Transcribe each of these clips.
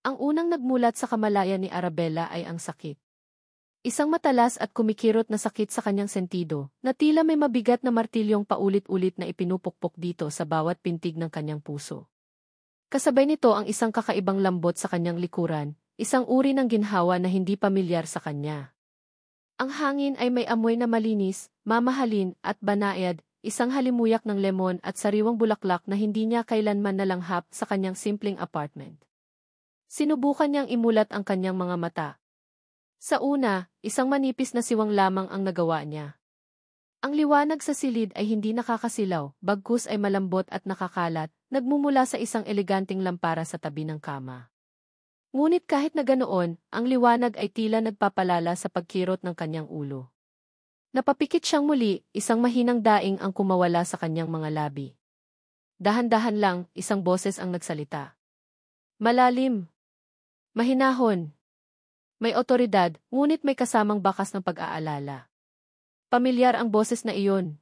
Ang unang nagmulat sa kamalayan ni Arabella ay ang sakit. Isang matalas at kumikirot na sakit sa kanyang sentido, na tila may mabigat na martilyong paulit-ulit na ipinupukpok dito sa bawat pintig ng kanyang puso. Kasabay nito ang isang kakaibang lambot sa kanyang likuran, isang uri ng ginhawa na hindi pamilyar sa kanya. Ang hangin ay may amoy na malinis, mamahalin at banayad, isang halimuyak ng lemon at sariwang bulaklak na hindi niya kailanman nalanghap sa kanyang simpleng apartment. Sinubukan niyang imulat ang kanyang mga mata. Sa una, isang manipis na siwang lamang ang nagawa niya. Ang liwanag sa silid ay hindi nakakasilaw, bagkus ay malambot at nakakalat, nagmumula sa isang eleganteng lampara sa tabi ng kama. Ngunit kahit na ganoon, ang liwanag ay tila nagpapalala sa pagkirot ng kanyang ulo. Napapikit siyang muli, isang mahinang daing ang kumawala sa kanyang mga labi. Dahan-dahan lang, isang boses ang nagsalita. Malalim. Mahinahon. May otoridad, ngunit may kasamang bakas ng pag-aalala. Pamilyar ang boses na iyon.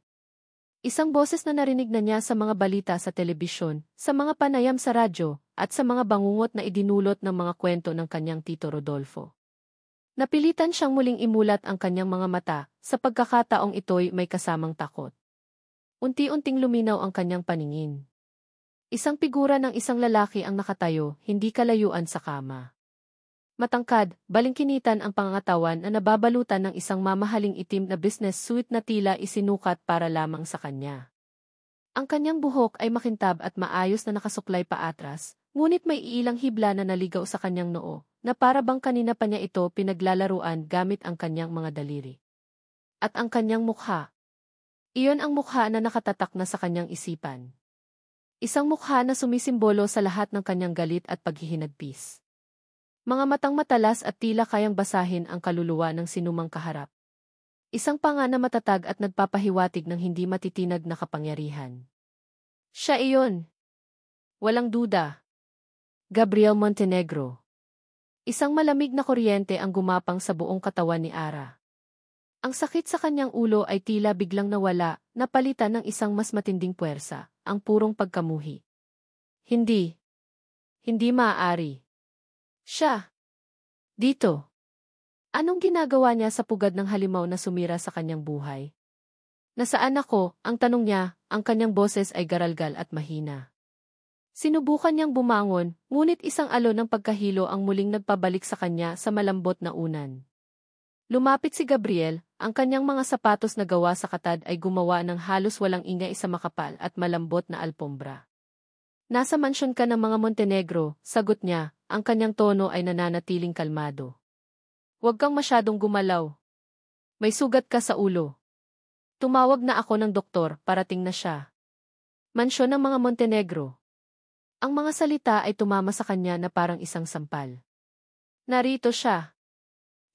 Isang boses na narinig na niya sa mga balita sa telebisyon, sa mga panayam sa radyo, at sa mga bangungot na idinulot ng mga kwento ng kanyang Tito Rodolfo. Napilitan siyang muling imulat ang kanyang mga mata, sa pagkakataong ito'y may kasamang takot. Unti-unting luminaw ang kanyang paningin. Isang figura ng isang lalaki ang nakatayo, hindi kalayuan sa kama. Matangkad, balingkinitan ang pangangatawan na nababalutan ng isang mamahaling itim na business suit na tila isinukat para lamang sa kanya. Ang kanyang buhok ay makintab at maayos na nakasuklay pa atras, ngunit may ilang hibla na naligaw sa kanyang noo, na para bang kanina pa niya ito pinaglalaruan gamit ang kanyang mga daliri. At ang kanyang mukha. Iyon ang mukha na nakatatak na sa kanyang isipan. Isang mukha na sumisimbolo sa lahat ng kanyang galit at paghihinagpis. Mga matang matalas at tila kayang basahin ang kaluluwa ng sinumang kaharap. Isang panga na matatag at nagpapahiwatig ng hindi matitinag na kapangyarihan. Siya iyon. Walang duda. Gabriel Montenegro. Isang malamig na kuryente ang gumapang sa buong katawan ni Ara. Ang sakit sa kanyang ulo ay tila biglang nawala, napalitan ng isang mas matinding puwersa, ang purong pagkamuhi. Hindi. Hindi maaari. Siya. Dito. Anong ginagawa niya sa pugad ng halimaw na sumira sa kanyang buhay? Nasaan ako? Ang tanong niya, ang kanyang boses ay garalgal at mahina. Sinubukan niyang bumangon, ngunit isang alon ng pagkahilo ang muling nagpabalik sa kanya sa malambot na unan. Lumapit si Gabriel, ang kanyang mga sapatos na gawa sa katad ay gumawa ng halos walang ingay sa makapal at malambot na alpombra. Nasa mansyon ka ng mga Montenegro, sagot niya, ang kanyang tono ay nananatiling kalmado. Huwag kang masyadong gumalaw. May sugat ka sa ulo. Tumawag na ako ng doktor, parating na siya. Mansyon ng mga Montenegro. Ang mga salita ay tumama sa kanya na parang isang sampal. Narito siya.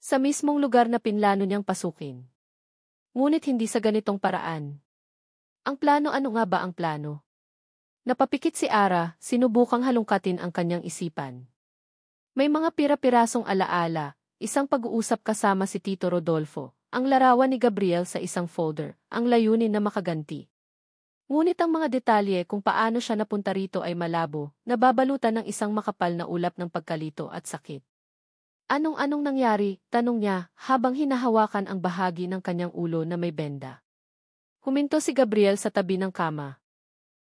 Sa mismong lugar na pinlano niyang pasukin. Ngunit hindi sa ganitong paraan. Ang plano, ano nga ba ang plano? Napapikit si Ara, sinubukang halungkatin ang kanyang isipan. May mga pira-pirasong alaala, isang pag-uusap kasama si Tito Rodolfo, ang larawan ni Gabriel sa isang folder, ang layunin na makaganti. Ngunit ang mga detalye kung paano siya napunta rito ay malabo, nababalutan ng isang makapal na ulap ng pagkalito at sakit. Anong nangyari? Tanong niya, habang hinahawakan ang bahagi ng kanyang ulo na may benda. Huminto si Gabriel sa tabi ng kama.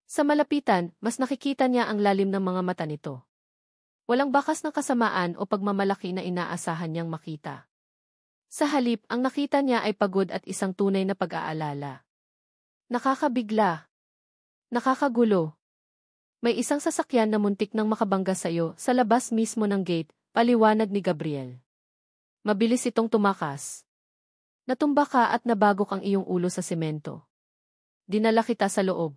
Sa malapitan, mas nakikita niya ang lalim ng mga mata nito. Walang bakas ng kasamaan o pagmamalaki na inaasahan niyang makita. Sa halip, ang nakita niya ay pagod at isang tunay na pag-aalala. Nakakabigla. Nakakagulo. May isang sasakyan na muntik nang makabangga sa iyo sa labas mismo ng gate, paliwanag ni Gabriel. Mabilis itong tumakas. Natumba ka at nabagok ang iyong ulo sa semento. Dinala kita sa loob.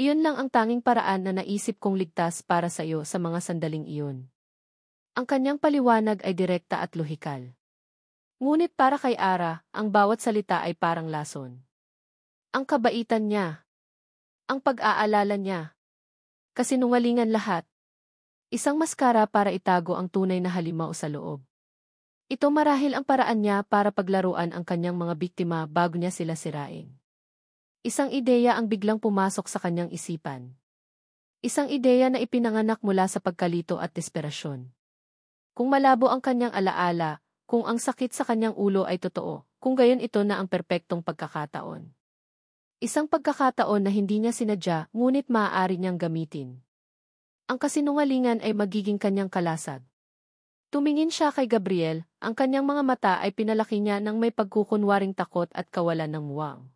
Iyon lang ang tanging paraan na naisip kong ligtas para sa iyo sa mga sandaling iyon. Ang kanyang paliwanag ay direkta at lohikal. Ngunit para kay Ara, ang bawat salita ay parang lason. Ang kabaitan niya. Ang pag-aalala niya. Kasinungalingan lahat. Isang maskara para itago ang tunay na halimaw sa loob. Ito marahil ang paraan niya para paglaruan ang kanyang mga biktima bago niya sila sirain. Isang ideya ang biglang pumasok sa kanyang isipan. Isang ideya na ipinanganak mula sa pagkalito at desperasyon. Kung malabo ang kanyang alaala, kung ang sakit sa kanyang ulo ay totoo, kung gayon ito na ang perpektong pagkakataon. Isang pagkakataon na hindi niya sinadya, ngunit maaari niyang gamitin. Ang kasinungalingan ay magiging kanyang kalasag. Tumingin siya kay Gabriel, ang kanyang mga mata ay pinalaki niya ng may pagkukunwaring takot at kawalan ng muwang.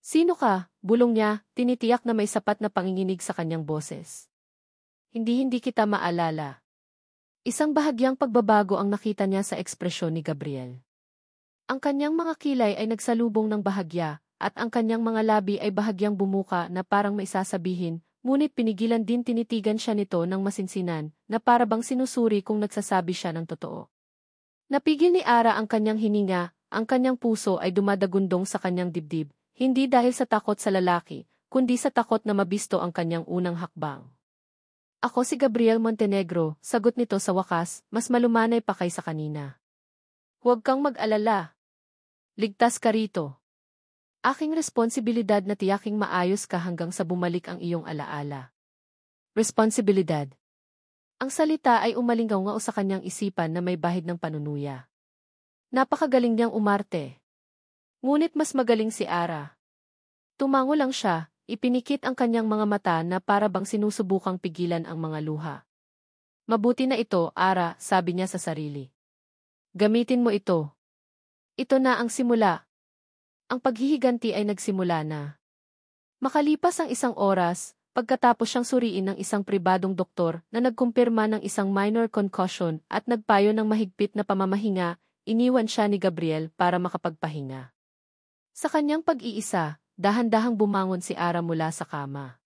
Sino ka? Bulong niya, tinitiyak na may sapat na panginginig sa kanyang boses. Hindi kita maalala. Isang bahagyang pagbabago ang nakita niya sa ekspresyon ni Gabriel. Ang kanyang mga kilay ay nagsalubong ng bahagya, at ang kanyang mga labi ay bahagyang bumuka na parang may sasabihin, ngunit pinigilan din tinitigan siya nito ng masinsinan, na para bang sinusuri kung nagsasabi siya ng totoo. Napigil ni Ara ang kanyang hininga, ang kanyang puso ay dumadagundong sa kanyang dibdib, hindi dahil sa takot sa lalaki, kundi sa takot na mabisto ang kanyang unang hakbang. Ako si Gabriel Montenegro, sagot nito sa wakas, mas malumanay pa kaysa kanina. Huwag kang mag-alala. Ligtas ka rito. Aking responsibilidad na tiyaking maayos ka hanggang sa bumalik ang iyong alaala. Responsibilidad. Ang salita ay umalingaw-ngao sa kanyang isipan na may bahid ng panunuya. Napakagaling niyang umarte. Ngunit mas magaling si Ara. Tumango lang siya, ipinikit ang kanyang mga mata na para bang sinusubukang pigilan ang mga luha. Mabuti na ito, Ara, sabi niya sa sarili. Gamitin mo ito. Ito na ang simula. Ang paghihiganti ay nagsimula na. Makalipas ang isang oras, pagkatapos siyang suriin ng isang pribadong doktor na nagkumpirma ng isang minor concussion at nagpayo ng mahigpit na pamamahinga, iniwan siya ni Gabriel para makapagpahinga. Sa kanyang pag-iisa, dahan-dahang bumangon si Ara mula sa kama.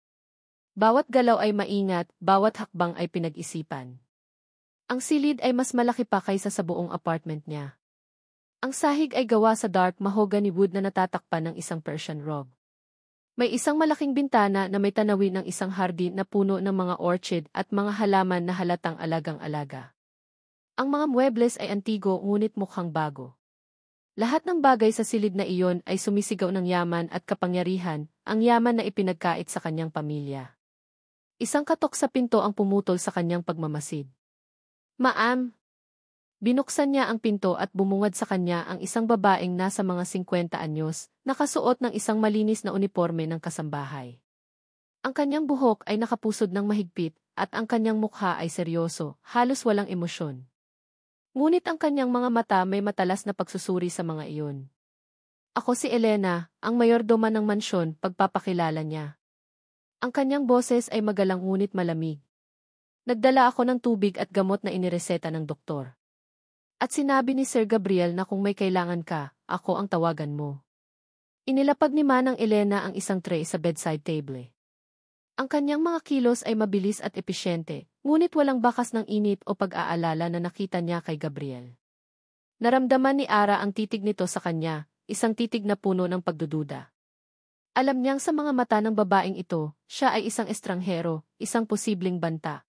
Bawat galaw ay maingat, bawat hakbang ay pinag-isipan. Ang silid ay mas malaki pa kaysa sa buong apartment niya. Ang sahig ay gawa sa dark mahogany wood na natatakpan ng isang Persian rug. May isang malaking bintana na may tanawin ng isang hardin na puno ng mga orchid at mga halaman na halatang alagang-alaga. Ang mga muebles ay antigo ngunit mukhang bago. Lahat ng bagay sa silid na iyon ay sumisigaw ng yaman at kapangyarihan, ang yaman na ipinagkait sa kanyang pamilya. Isang katok sa pinto ang pumutol sa kanyang pagmamasid. Ma'am! Binuksan niya ang pinto at bumungad sa kanya ang isang babaeng nasa mga 50 anyos, nakasuot ng isang malinis na uniforme ng kasambahay. Ang kanyang buhok ay nakapusod ng mahigpit, at ang kanyang mukha ay seryoso, halos walang emosyon. Ngunit ang kanyang mga mata may matalas na pagsusuri sa mga iyon. Ako si Elena, ang mayordoma ng mansyon, pagpapakilala niya. Ang kanyang boses ay magalang ngunit malamig. Nagdala ako ng tubig at gamot na inireseta ng doktor. At sinabi ni Sir Gabriel na kung may kailangan ka, ako ang tawagan mo. Inilapag ni Manang Elena ang isang tray sa bedside table. Ang kanyang mga kilos ay mabilis at episyente, ngunit walang bakas ng init o pag-aalala na nakita niya kay Gabriel. Naramdaman ni Ara ang titig nito sa kanya, isang titig na puno ng pagdududa. Alam niyang sa mga mata ng babaeng ito, siya ay isang estranghero, isang posibleng banta.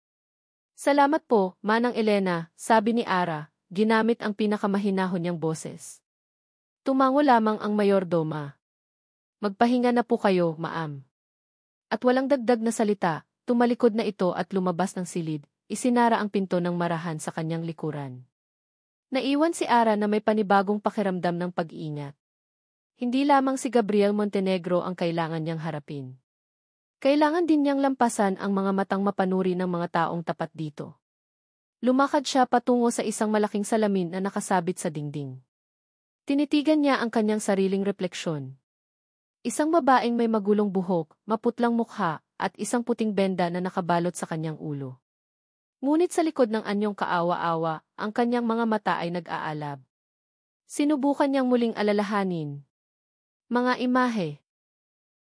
Salamat po, Manang Elena, sabi ni Ara, ginamit ang pinakamahinahon niyang boses. Tumango lamang ang mayordoma. Magpahinga na po kayo, ma'am. At walang dagdag na salita, tumalikod na ito at lumabas ng silid, isinara ang pinto ng marahan sa kanyang likuran. Naiwan si Ara na may panibagong pakiramdam ng pag-iingat. Hindi lamang si Gabriel Montenegro ang kailangan niyang harapin. Kailangan din niyang lampasan ang mga matang mapanuri ng mga taong tapat dito. Lumakad siya patungo sa isang malaking salamin na nakasabit sa dingding. Tinitigan niya ang kanyang sariling refleksyon. Isang babaeng may magulong buhok, maputlang mukha, at isang puting benda na nakabalot sa kanyang ulo. Ngunit sa likod ng anyong kaawa-awa, ang kanyang mga mata ay nag-aalab. Sinubukan niyang muling alalahanin. Mga imahe.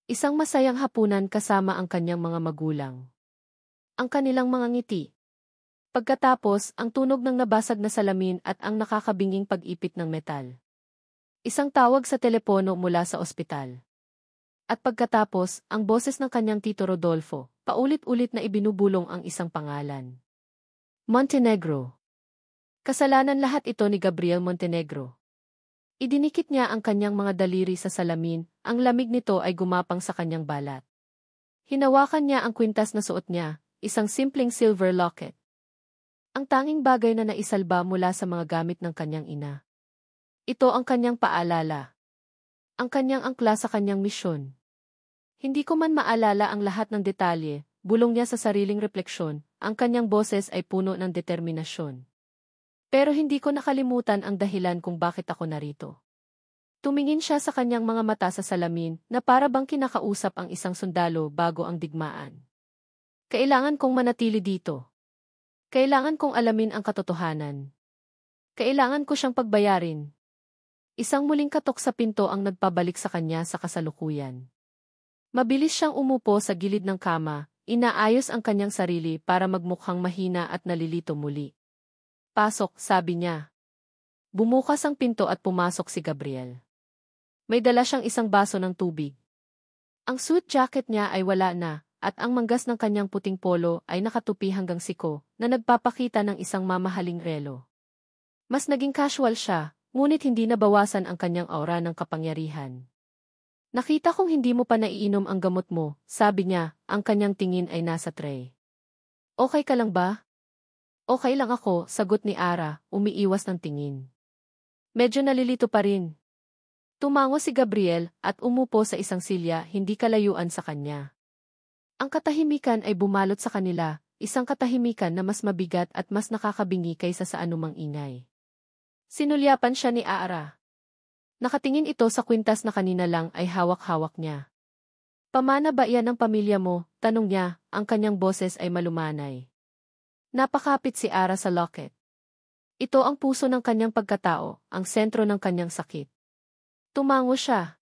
Isang masayang hapunan kasama ang kanyang mga magulang. Ang kanilang mga ngiti. Pagkatapos, ang tunog ng nabasag na salamin at ang nakakabinging pag-ipit ng metal. Isang tawag sa telepono mula sa ospital. At pagkatapos, ang boses ng kanyang tito Rodolfo, paulit-ulit na ibinubulong ang isang pangalan. Montenegro. Kasalanan lahat ito ni Gabriel Montenegro. Idinikit niya ang kanyang mga daliri sa salamin, ang lamig nito ay gumapang sa kanyang balat. Hinawakan niya ang kwintas na suot niya, isang simpleng silver locket. Ang tanging bagay na naisalba mula sa mga gamit ng kanyang ina. Ito ang kanyang paalala. Ang kanyang angkla sa kanyang misyon. Hindi ko man maalala ang lahat ng detalye, bulong niya sa sariling refleksyon, ang kanyang boses ay puno ng determinasyon. Pero hindi ko nakalimutan ang dahilan kung bakit ako narito. Tumingin siya sa kanyang mga mata sa salamin na para bang kinakausap ang isang sundalo bago ang digmaan. Kailangan kong manatili dito. Kailangan kong alamin ang katotohanan. Kailangan ko siyang pagbayarin. Isang muling katok sa pinto ang nagpabalik sa kanya sa kasalukuyan. Mabilis siyang umupo sa gilid ng kama, inaayos ang kanyang sarili para magmukhang mahina at nalilito muli. Pasok, sabi niya. Bumukas ang pinto at pumasok si Gabriel. May dala siyang isang baso ng tubig. Ang suit jacket niya ay wala na, at ang manggas ng kanyang puting polo ay nakatupi hanggang siko, na nagpapakita ng isang mamahaling relo. Mas naging casual siya, ngunit hindi nabawasan ang kanyang aura ng kapangyarihan. Nakita kong hindi mo pa naiinom ang gamot mo, sabi niya, ang kanyang tingin ay nasa tray. Okay ka lang ba? Okay lang ako, sagot ni Ara, umiiwas ng tingin. Medyo nalilito pa rin. Tumango si Gabriel at umupo sa isang silya hindi kalayuan sa kanya. Ang katahimikan ay bumalot sa kanila, isang katahimikan na mas mabigat at mas nakakabingi kaysa sa anumang ingay. Sinulyapan siya ni Ara. Nakatingin ito sa kwintas na kanina lang ay hawak-hawak niya. Pamana ba iyan ng pamilya mo? Tanong niya, ang kanyang boses ay malumanay. Napakapit si Ara sa locket. Ito ang puso ng kanyang pagkatao, ang sentro ng kanyang sakit. Tumango siya.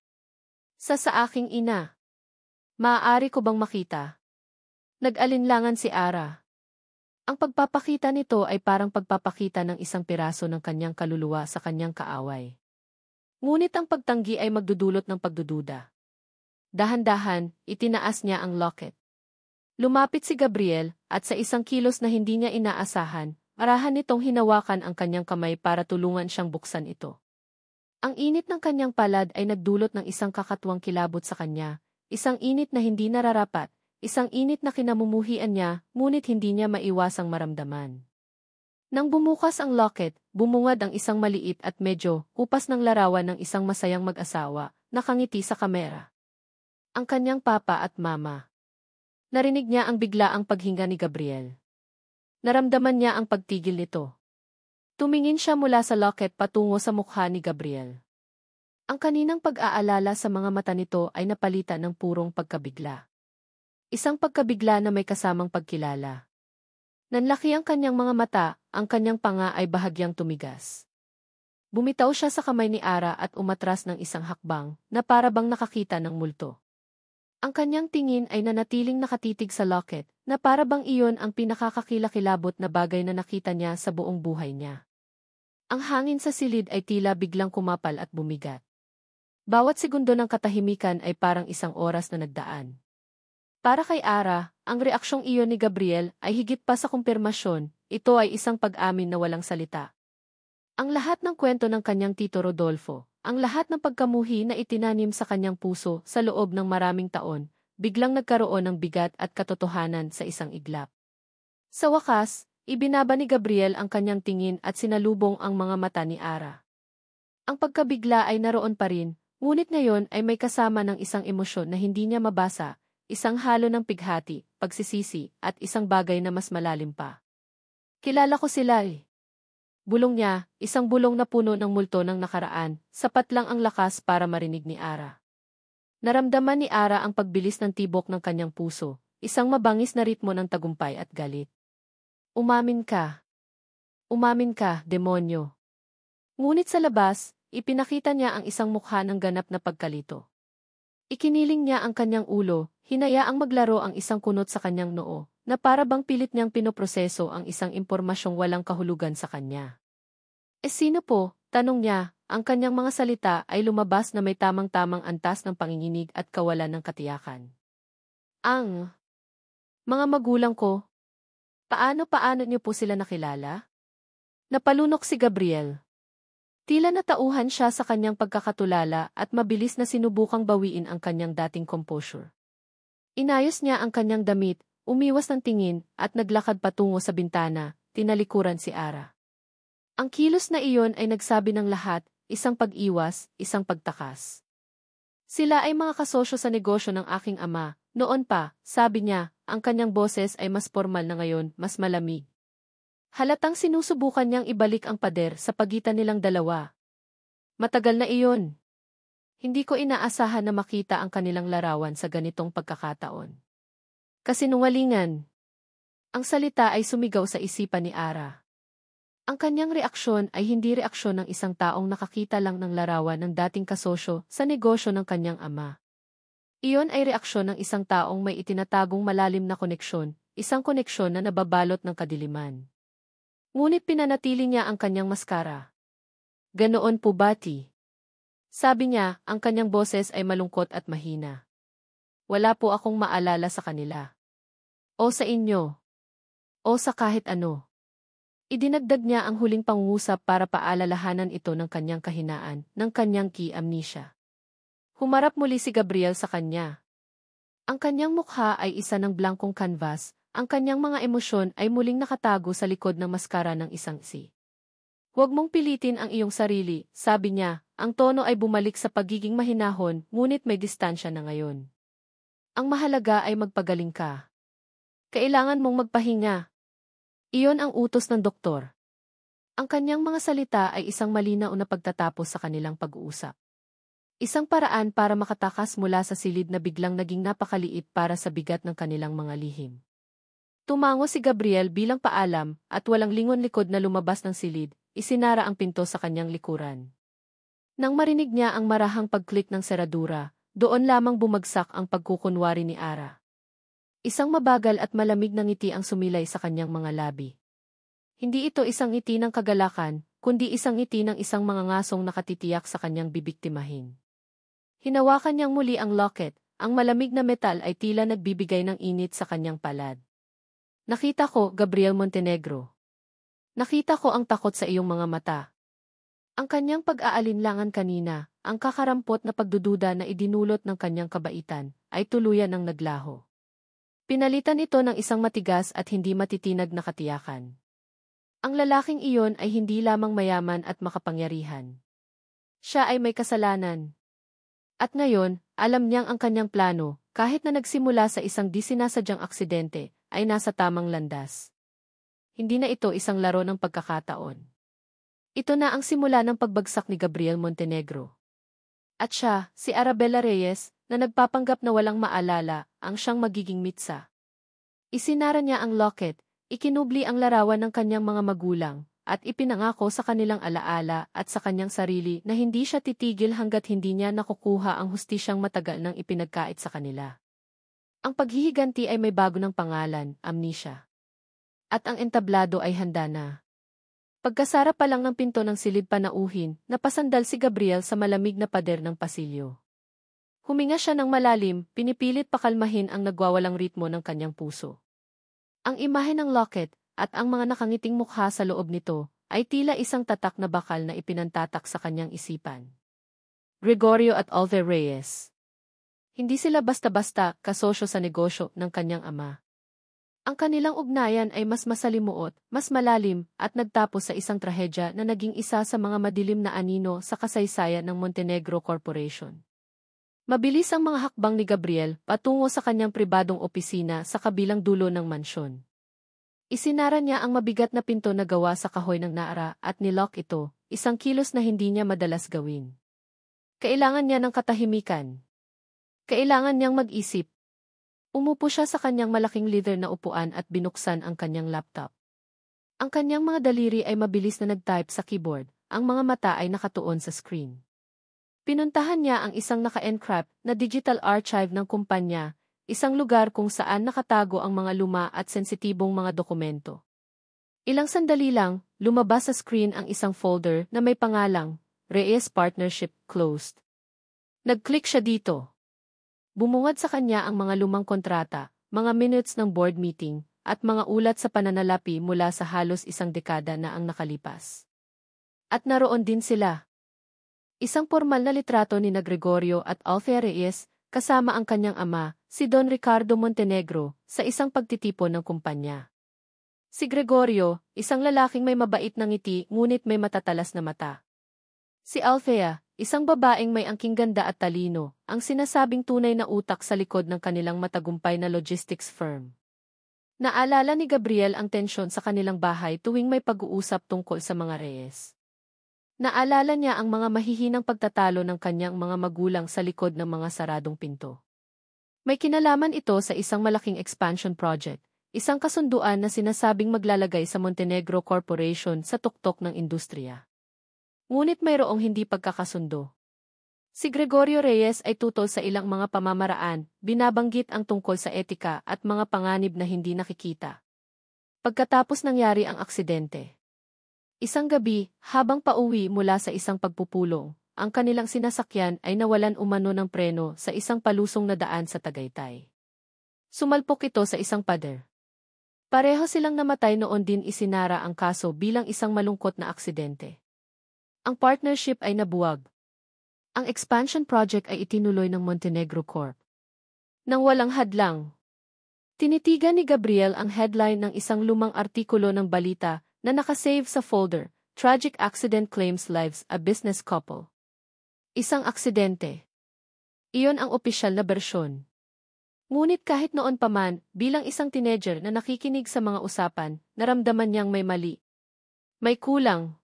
Sa aking ina. Maaari ko bang makita? Nag-alinlangan si Ara. Ang pagpapakita nito ay parang pagpapakita ng isang piraso ng kanyang kaluluwa sa kanyang kaaway. Ngunit ang pagtanggi ay magdudulot ng pagdududa. Dahan-dahan, itinaas niya ang locket. Lumapit si Gabriel, at sa isang kilos na hindi niya inaasahan, marahan nitong hinawakan ang kanyang kamay para tulungan siyang buksan ito. Ang init ng kanyang palad ay nagdulot ng isang kakatuwang kilabot sa kanya, isang init na hindi nararapat, isang init na kinamumuhian niya, ngunit hindi niya maiwasang maramdaman. Nang bumukas ang locket, bumungad ang isang maliit at medyo upas ng larawan ng isang masayang mag-asawa, nakangiti sa kamera. Ang kanyang papa at mama. Narinig niya ang biglaang paghinga ni Gabriel. Naramdaman niya ang pagtigil nito. Tumingin siya mula sa locket patungo sa mukha ni Gabriel. Ang kaninang pag-aalala sa mga mata nito ay napalitan ng purong pagkabigla. Isang pagkabigla na may kasamang pagkilala. Nanlaki ang kanyang mga mata, ang kanyang panga ay bahagyang tumigas. Bumitaw siya sa kamay ni Ara at umatras ng isang hakbang, na para bang nakakita ng multo. Ang kanyang tingin ay nanatiling nakatitig sa locket, na para bang iyon ang pinakakakilakilabot na bagay na nakita niya sa buong buhay niya. Ang hangin sa silid ay tila biglang kumapal at bumigat. Bawat segundo ng katahimikan ay parang isang oras na nagdaan. Para kay Ara, ang reaksyong iyon ni Gabriel ay higit pa sa kumpirmasyon, ito ay isang pag-amin na walang salita. Ang lahat ng kwento ng kanyang tito Rodolfo, ang lahat ng pagkamuhi na itinanim sa kanyang puso sa loob ng maraming taon, biglang nagkaroon ng bigat at katotohanan sa isang iglap. Sa wakas, ibinaba ni Gabriel ang kanyang tingin at sinalubong ang mga mata ni Ara. Ang pagkabigla ay naroon pa rin, ngunit ngayon ay may kasama ng isang emosyon na hindi niya mabasa, isang halo ng pighati, pagsisisi, at isang bagay na mas malalim pa. Kilala ko sila eh. Bulong niya, isang bulong na puno ng multo ng nakaraan, sapat lang ang lakas para marinig ni Ara. Naramdaman ni Ara ang pagbilis ng tibok ng kanyang puso, isang mabangis na ritmo ng tagumpay at galit. Umamin ka. Umamin ka, demonyo. Ngunit sa labas, ipinakita niya ang isang mukha ng ganap na pagkalito. Ikiniling niya ang kanyang ulo, hinayaang maglaro ang isang kunot sa kanyang noo, na para bang pilit niyang pinoproseso ang isang impormasyong walang kahulugan sa kanya. Sino po? Tanong niya, ang kanyang mga salita ay lumabas na may tamang-tamang antas ng panginginig at kawalan ng katiyakan. Ang mga magulang ko. Paano niyo po sila nakilala? Napalunok si Gabriel. Tila natauhan siya sa kanyang pagkakatulala at mabilis na sinubukang bawiin ang kanyang dating composure. Inayos niya ang kanyang damit, umiwas ng tingin, at naglakad patungo sa bintana, tinalikuran si Ara. Ang kilos na iyon ay nagsabi ng lahat, isang pag-iwas, isang pagtakas. Sila ay mga kasosyo sa negosyo ng aking ama. Noon pa, sabi niya, ang kanyang boses ay mas formal na ngayon, mas malamig. Halatang sinusubukan niyang ibalik ang pader sa pagitan nilang dalawa. Matagal na iyon. Hindi ko inaasahan na makita ang kanilang larawan sa ganitong pagkakataon. Kasinungalingan. Ang salita ay sumigaw sa isipan ni Ara. Ang kanyang reaksyon ay hindi reaksyon ng isang taong nakakita lang ng larawan ng dating kasosyo sa negosyo ng kanyang ama. Iyon ay reaksyon ng isang taong may itinatagong malalim na koneksyon, isang koneksyon na nababalot ng kadiliman. Ngunit pinanatili niya ang kanyang maskara. Ganoon po bati. Sabi niya, ang kanyang boses ay malungkot at mahina. Wala po akong maalala sa kanila. O sa inyo. O sa kahit ano. Idinagdag niya ang huling pangungusap para paalalahanan ito ng kanyang kahinaan, ng kanyang amnesia. Humarap muli si Gabriel sa kanya. Ang kanyang mukha ay isa ng blankong canvas, ang kanyang mga emosyon ay muling nakatago sa likod ng maskara ng isang si. Huwag mong pilitin ang iyong sarili, sabi niya, ang tono ay bumalik sa pagiging mahinahon, ngunit may distansya na ngayon. Ang mahalaga ay magpagaling ka. Kailangan mong magpahinga. Iyon ang utos ng doktor. Ang kanyang mga salita ay isang malinaw na pagtatapos sa kanilang pag-uusap. Isang paraan para makatakas mula sa silid na biglang naging napakaliit para sa bigat ng kanilang mga lihim. Tumango si Gabriel bilang paalam at walang lingon likod na lumabas ng silid, isinara ang pinto sa kanyang likuran. Nang marinig niya ang marahang pag-click ng seradura, doon lamang bumagsak ang pagkukunwari ni Ara. Isang mabagal at malamig na ngiti ang sumilay sa kanyang mga labi. Hindi ito isang ngiti ng kagalakan, kundi isang ngiti ng isang mga ngasong nakatitiyak sa kanyang bibiktimahin. Hinawakan niyang muli ang locket, ang malamig na metal ay tila nagbibigay ng init sa kanyang palad. Nakita ko, Gabriel Montenegro. Nakita ko ang takot sa iyong mga mata. Ang kanyang pag-aalinlangan kanina, ang kakarampot na pagdududa na idinulot ng kanyang kabaitan, ay tuluyan ng naglaho. Pinalitan ito ng isang matigas at hindi matitinag na katiyakan. Ang lalaking iyon ay hindi lamang mayaman at makapangyarihan. Siya ay may kasalanan. At ngayon, alam niyang ang kanyang plano, kahit na nagsimula sa isang di sinasadyang aksidente, ay nasa tamang landas. Hindi na ito isang laro ng pagkakataon. Ito na ang simula ng pagbagsak ni Gabriel Montenegro. At siya, si Arabella Reyes, na nagpapanggap na walang maalala, ang siyang magiging mitsa. Isinara niya ang locket, ikinubli ang larawan ng kanyang mga magulang, at ipinangako sa kanilang alaala at sa kanyang sarili na hindi siya titigil hanggat hindi niya nakukuha ang hustisyang matagal nang ipinagkait sa kanila. Ang paghihiganti ay may bago ng pangalan, amnesia. At ang entablado ay handa na. Pagkasara pa lang ng pinto ng silid panauhin, napasandal si Gabriel sa malamig na pader ng pasilyo. Huminga siya ng malalim, pinipilit pakalmahin ang nagwawalang ritmo ng kanyang puso. Ang imahe ng locket, at ang mga nakangiting mukha sa loob nito, ay tila isang tatak na bakal na ipinantatak sa kanyang isipan. Gregorio at Alve Reyes. Hindi sila basta-basta kasosyo sa negosyo ng kanyang ama. Ang kanilang ugnayan ay mas masalimuot, mas malalim, at nagtapos sa isang trahedya na naging isa sa mga madilim na anino sa kasaysayan ng Montenegro Corporation. Mabilis ang mga hakbang ni Gabriel patungo sa kanyang pribadong opisina sa kabilang dulo ng mansyon. Isinara niya ang mabigat na pinto na gawa sa kahoy ng naara at nilock ito, isang kilos na hindi niya madalas gawin. Kailangan niya ng katahimikan. Kailangan niyang mag-isip. Umupo siya sa kanyang malaking leather na upuan at binuksan ang kanyang laptop. Ang kanyang mga daliri ay mabilis na nag-type sa keyboard, ang mga mata ay nakatuon sa screen. Pinuntahan niya ang isang naka-encrypt na digital archive ng kumpanya, isang lugar kung saan nakatago ang mga luma at sensitibong mga dokumento. Ilang sandali lang, lumabas sa screen ang isang folder na may pangalang, Reyes Partnership Closed. Nag-click siya dito. Bumungad sa kanya ang mga lumang kontrata, mga minutes ng board meeting, at mga ulat sa pananalapi mula sa halos isang dekada na ang nakalipas. At naroon din sila. Isang formal na litrato ni Gregorio at Alve Reyes, kasama ang kanyang ama, si Don Ricardo Montenegro, sa isang pagtitipon ng kumpanya. Si Gregorio, isang lalaking may mabait na ngiti ngunit may matatalas na mata. Si Althea, isang babaeng may angking ganda at talino, ang sinasabing tunay na utak sa likod ng kanilang matagumpay na logistics firm. Naalala ni Gabriel ang tensyon sa kanilang bahay tuwing may pag-uusap tungkol sa mga Reyes. Naalala niya ang mga mahihinang pagtatalo ng kanyang mga magulang sa likod ng mga saradong pinto. May kinalaman ito sa isang malaking expansion project, isang kasunduan na sinasabing maglalagay sa Montenegro Corporation sa tuktok ng industriya. Ngunit mayroong hindi pagkakasundo. Si Gregorio Reyes ay tutol sa ilang mga pamamaraan, binabanggit ang tungkol sa etika at mga panganib na hindi nakikita. Pagkatapos nangyari ang aksidente. Isang gabi, habang pauwi mula sa isang pagpupulong, ang kanilang sinasakyan ay nawalan umano ng preno sa isang palusong na daan sa Tagaytay. Sumalpok ito sa isang pader. Pareho silang namatay noon din isinara ang kaso bilang isang malungkot na aksidente. Ang partnership ay nabuwag. Ang expansion project ay itinuloy ng Montenegro Corp. Nang walang hadlang. Tinitigan ni Gabriel ang headline ng isang lumang artikulo ng balita na nakasave sa folder, Tragic Accident Claims Lives a Business Couple. Isang aksidente. Iyon ang opisyal na bersyon. Ngunit kahit noon pa man, bilang isang teenager na nakikinig sa mga usapan, naramdaman niyang may mali. May kulang.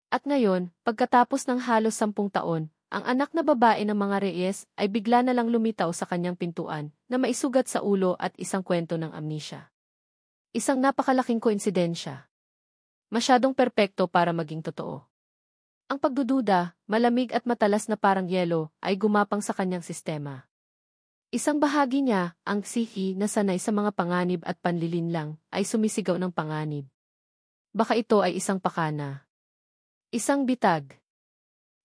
At ngayon, pagkatapos ng halos 10 taon, ang anak na babae ng mga Reyes ay bigla na lang lumitaw sa kanyang pintuan na maisugat sa ulo at isang kwento ng amnesia. Isang napakalaking koinsidensya. Masyadong perpekto para maging totoo. Ang pagdududa, malamig at matalas na parang yelo, ay gumapang sa kanyang sistema. Isang bahagi niya, ang psihi na sanay sa mga panganib at panlilinlang, ay sumisigaw ng panganib. Baka ito ay isang pakana. Isang bitag.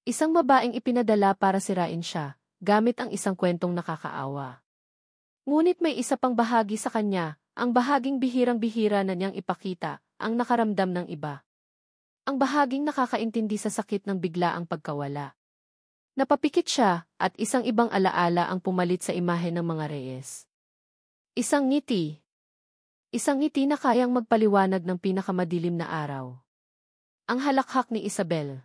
Isang babaeng ipinadala para sirain siya, gamit ang isang kwentong nakakaawa. Ngunit may isa pang bahagi sa kanya, ang bahaging bihirang-bihira na niyang ipakita, ang nakaramdam ng iba. Ang bahaging nakakaintindi sa sakit ng biglaang pagkawala. Napapikit siya, at isang ibang alaala ang pumalit sa imahe ng mga Reyes. Isang ngiti. Isang ngiti na kayang magpaliwanag ng pinakamadilim na araw. Ang halakhak ni Isabel.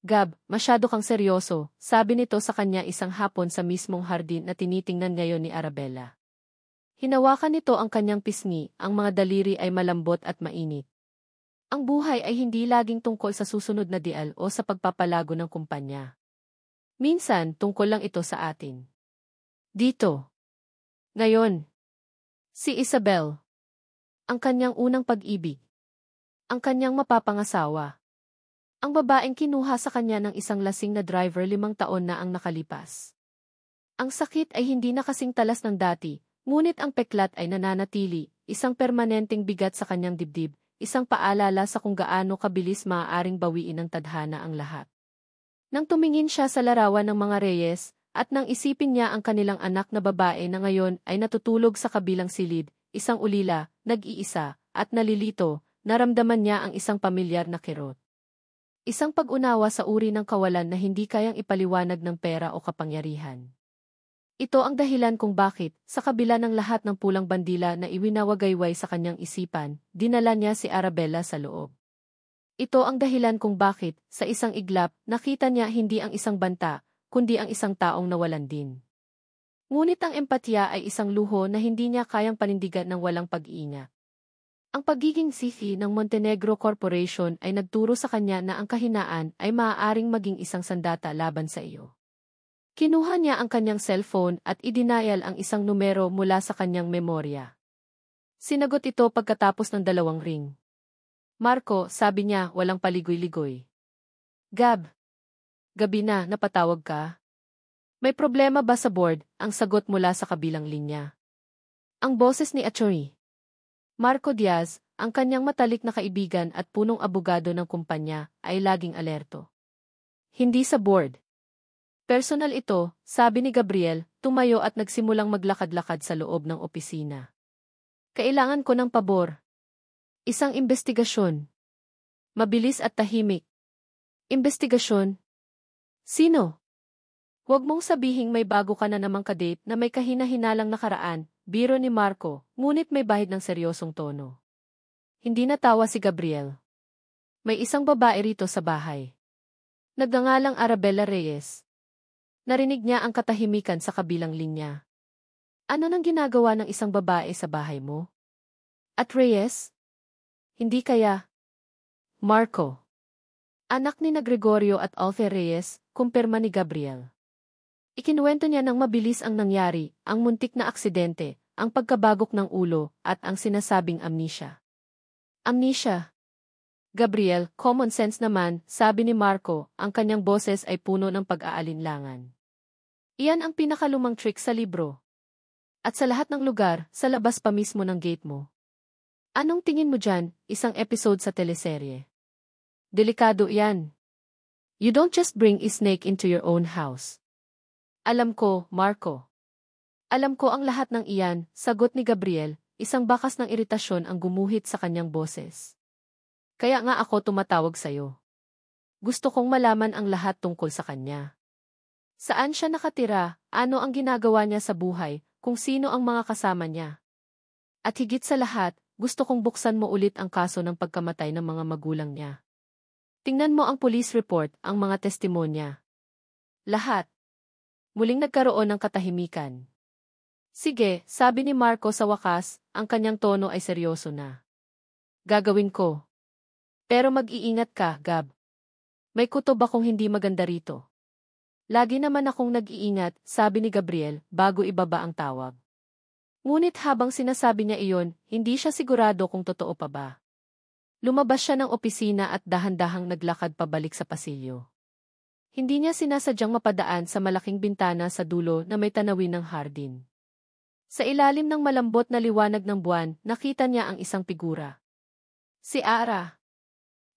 Gab, masyado kang seryoso, sabi nito sa kanya isang hapon sa mismong hardin na tinitingnan ngayon ni Arabella. Hinawakan nito ang kanyang pisngi, ang mga daliri ay malambot at mainit. Ang buhay ay hindi laging tungkol sa susunod na dial o sa pagpapalago ng kumpanya. Minsan, tungkol lang ito sa atin. Dito. Ngayon. Si Isabel. Ang kanyang unang pag-ibig. Ang kanyang mapapangasawa. Ang babaeng kinuha sa kanya ng isang lasing na driver 5 taon na ang nakalipas. Ang sakit ay hindi na kasing talas ng dati, ngunit ang peklat ay nananatili, isang permanenteng bigat sa kanyang dibdib, isang paalala sa kung gaano kabilis maaaring bawiin ng tadhana ang lahat. Nang tumingin siya sa larawan ng mga Reyes, at nang isipin niya ang kanilang anak na babae na ngayon ay natutulog sa kabilang silid, isang ulila, nag-iisa, at nalilito, naramdaman niya ang isang pamilyar na kirot. Isang pag-unawa sa uri ng kawalan na hindi kayang ipaliwanag ng pera o kapangyarihan. Ito ang dahilan kung bakit, sa kabila ng lahat ng pulang bandila na iwinawagayway sa kanyang isipan, dinala niya si Arabella sa loob. Ito ang dahilan kung bakit, sa isang iglap, nakita niya hindi ang isang banta, kundi ang isang taong nawalan din. Ngunit ang empatya ay isang luho na hindi niya kayang panindigan ng walang pag-iingat. Ang pagiging CEO ng Montenegro Corporation ay nagturo sa kanya na ang kahinaan ay maaaring maging isang sandata laban sa iyo. Kinuha niya ang kanyang cellphone at idinayal ang isang numero mula sa kanyang memorya. Sinagot ito pagkatapos ng 2 ring. Marco, sabi niya, walang paligoy-ligoy. Gab. Gabi na, napatawag ka? May problema ba sa board? Ang sagot mula sa kabilang linya. Ang boses ni Atty. Marco Diaz, ang kanyang matalik na kaibigan at punong abogado ng kumpanya, ay laging alerto. Hindi sa board. Personal ito, sabi ni Gabriel, tumayo at nagsimulang maglakad-lakad sa loob ng opisina. Kailangan ko ng pabor. Isang investigasyon. Mabilis at tahimik. Investigasyon? Sino? Huwag mong sabihing may bago ka na namang kadate na may kahina-hinalang nakaraan, biro ni Marco, ngunit may bahid ng seryosong tono. Hindi natawa si Gabriel. May isang babae rito sa bahay. Nagngangalang Arabella Reyes. Narinig niya ang katahimikan sa kabilang linya. Ano nang ginagawa ng isang babae sa bahay mo? At Reyes? Hindi kaya? Marco. Anak ni na Gregorio at Alfe Reyes, kumpirma ni Gabriel. Ikinuwento niya ng mabilis ang nangyari, ang muntik na aksidente, ang pagkabagok ng ulo, at ang sinasabing amnesia. Amnesia? Gabriel, common sense naman, sabi ni Marco, ang kanyang boses ay puno ng pag-aalinlangan. Iyan ang pinakalumang trick sa libro. At sa lahat ng lugar, sa labas pa mismo ng gate mo. Anong tingin mo dyan, isang episode sa teleserye? Delikado yan. You don't just bring a snake into your own house. Alam ko, Marco. Alam ko ang lahat ng iyan, sagot ni Gabriel, isang bakas ng iritasyon ang gumuhit sa kanyang boses. Kaya nga ako tumatawag sa'yo. Gusto kong malaman ang lahat tungkol sa kanya. Saan siya nakatira, ano ang ginagawa niya sa buhay, kung sino ang mga kasama niya. At higit sa lahat, gusto kong buksan mo ulit ang kaso ng pagkamatay ng mga magulang niya. Tingnan mo ang police report, ang mga testimonya. Lahat. Muling nagkaroon ng katahimikan. Sige, sabi ni Marco sa wakas, ang kanyang tono ay seryoso na. Gagawin ko. Pero mag-iingat ka, Gab. May kutob akong hindi maganda rito. Lagi naman akong nag-iingat, sabi ni Gabriel, bago ibaba ang tawag. Ngunit habang sinasabi niya iyon, hindi siya sigurado kung totoo pa ba. Lumabas siya ng opisina at dahan-dahang naglakad pabalik sa pasilyo. Hindi niya sinasadyang mapadaan sa malaking bintana sa dulo na may tanawin ng hardin. Sa ilalim ng malambot na liwanag ng buwan, nakita niya ang isang figura. Si Ara.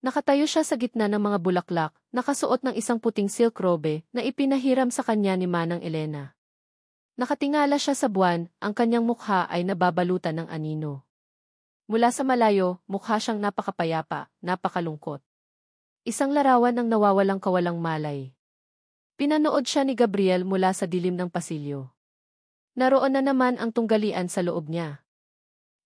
Nakatayo siya sa gitna ng mga bulaklak, nakasuot ng isang puting silk robe na ipinahiram sa kanya ni Manang Elena. Nakatingala siya sa buwan, ang kanyang mukha ay nababalutan ng anino. Mula sa malayo, mukha siyang napakapayapa, napakalungkot. Isang larawan ng nawawalang kawalang malay. Pinanood siya ni Gabriel mula sa dilim ng pasilyo. Naroon na naman ang tunggalian sa loob niya.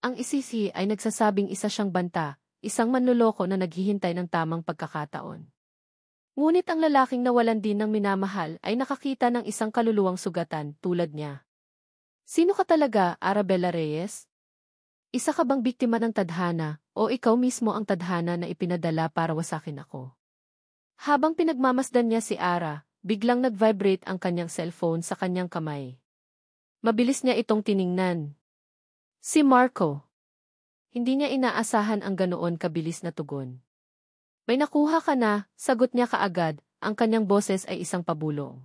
Ang isisi ay nagsasabing isa siyang banta, isang manloloko na naghihintay ng tamang pagkakataon. Ngunit ang lalaking nawalan din ng minamahal ay nakakita ng isang kaluluwang sugatan tulad niya. Sino ka talaga, Arabella Reyes? Isa ka bang biktima ng tadhana, o ikaw mismo ang tadhana na ipinadala para wasakin ako? Habang pinagmamasdan niya si Ara, biglang nag-vibrate ang kanyang cellphone sa kanyang kamay. Mabilis niya itong tiningnan. Si Marco. Hindi niya inaasahan ang ganoon kabilis na tugon. May nakuha ka na, sagot niya kaagad, ang kanyang boses ay isang pabulong.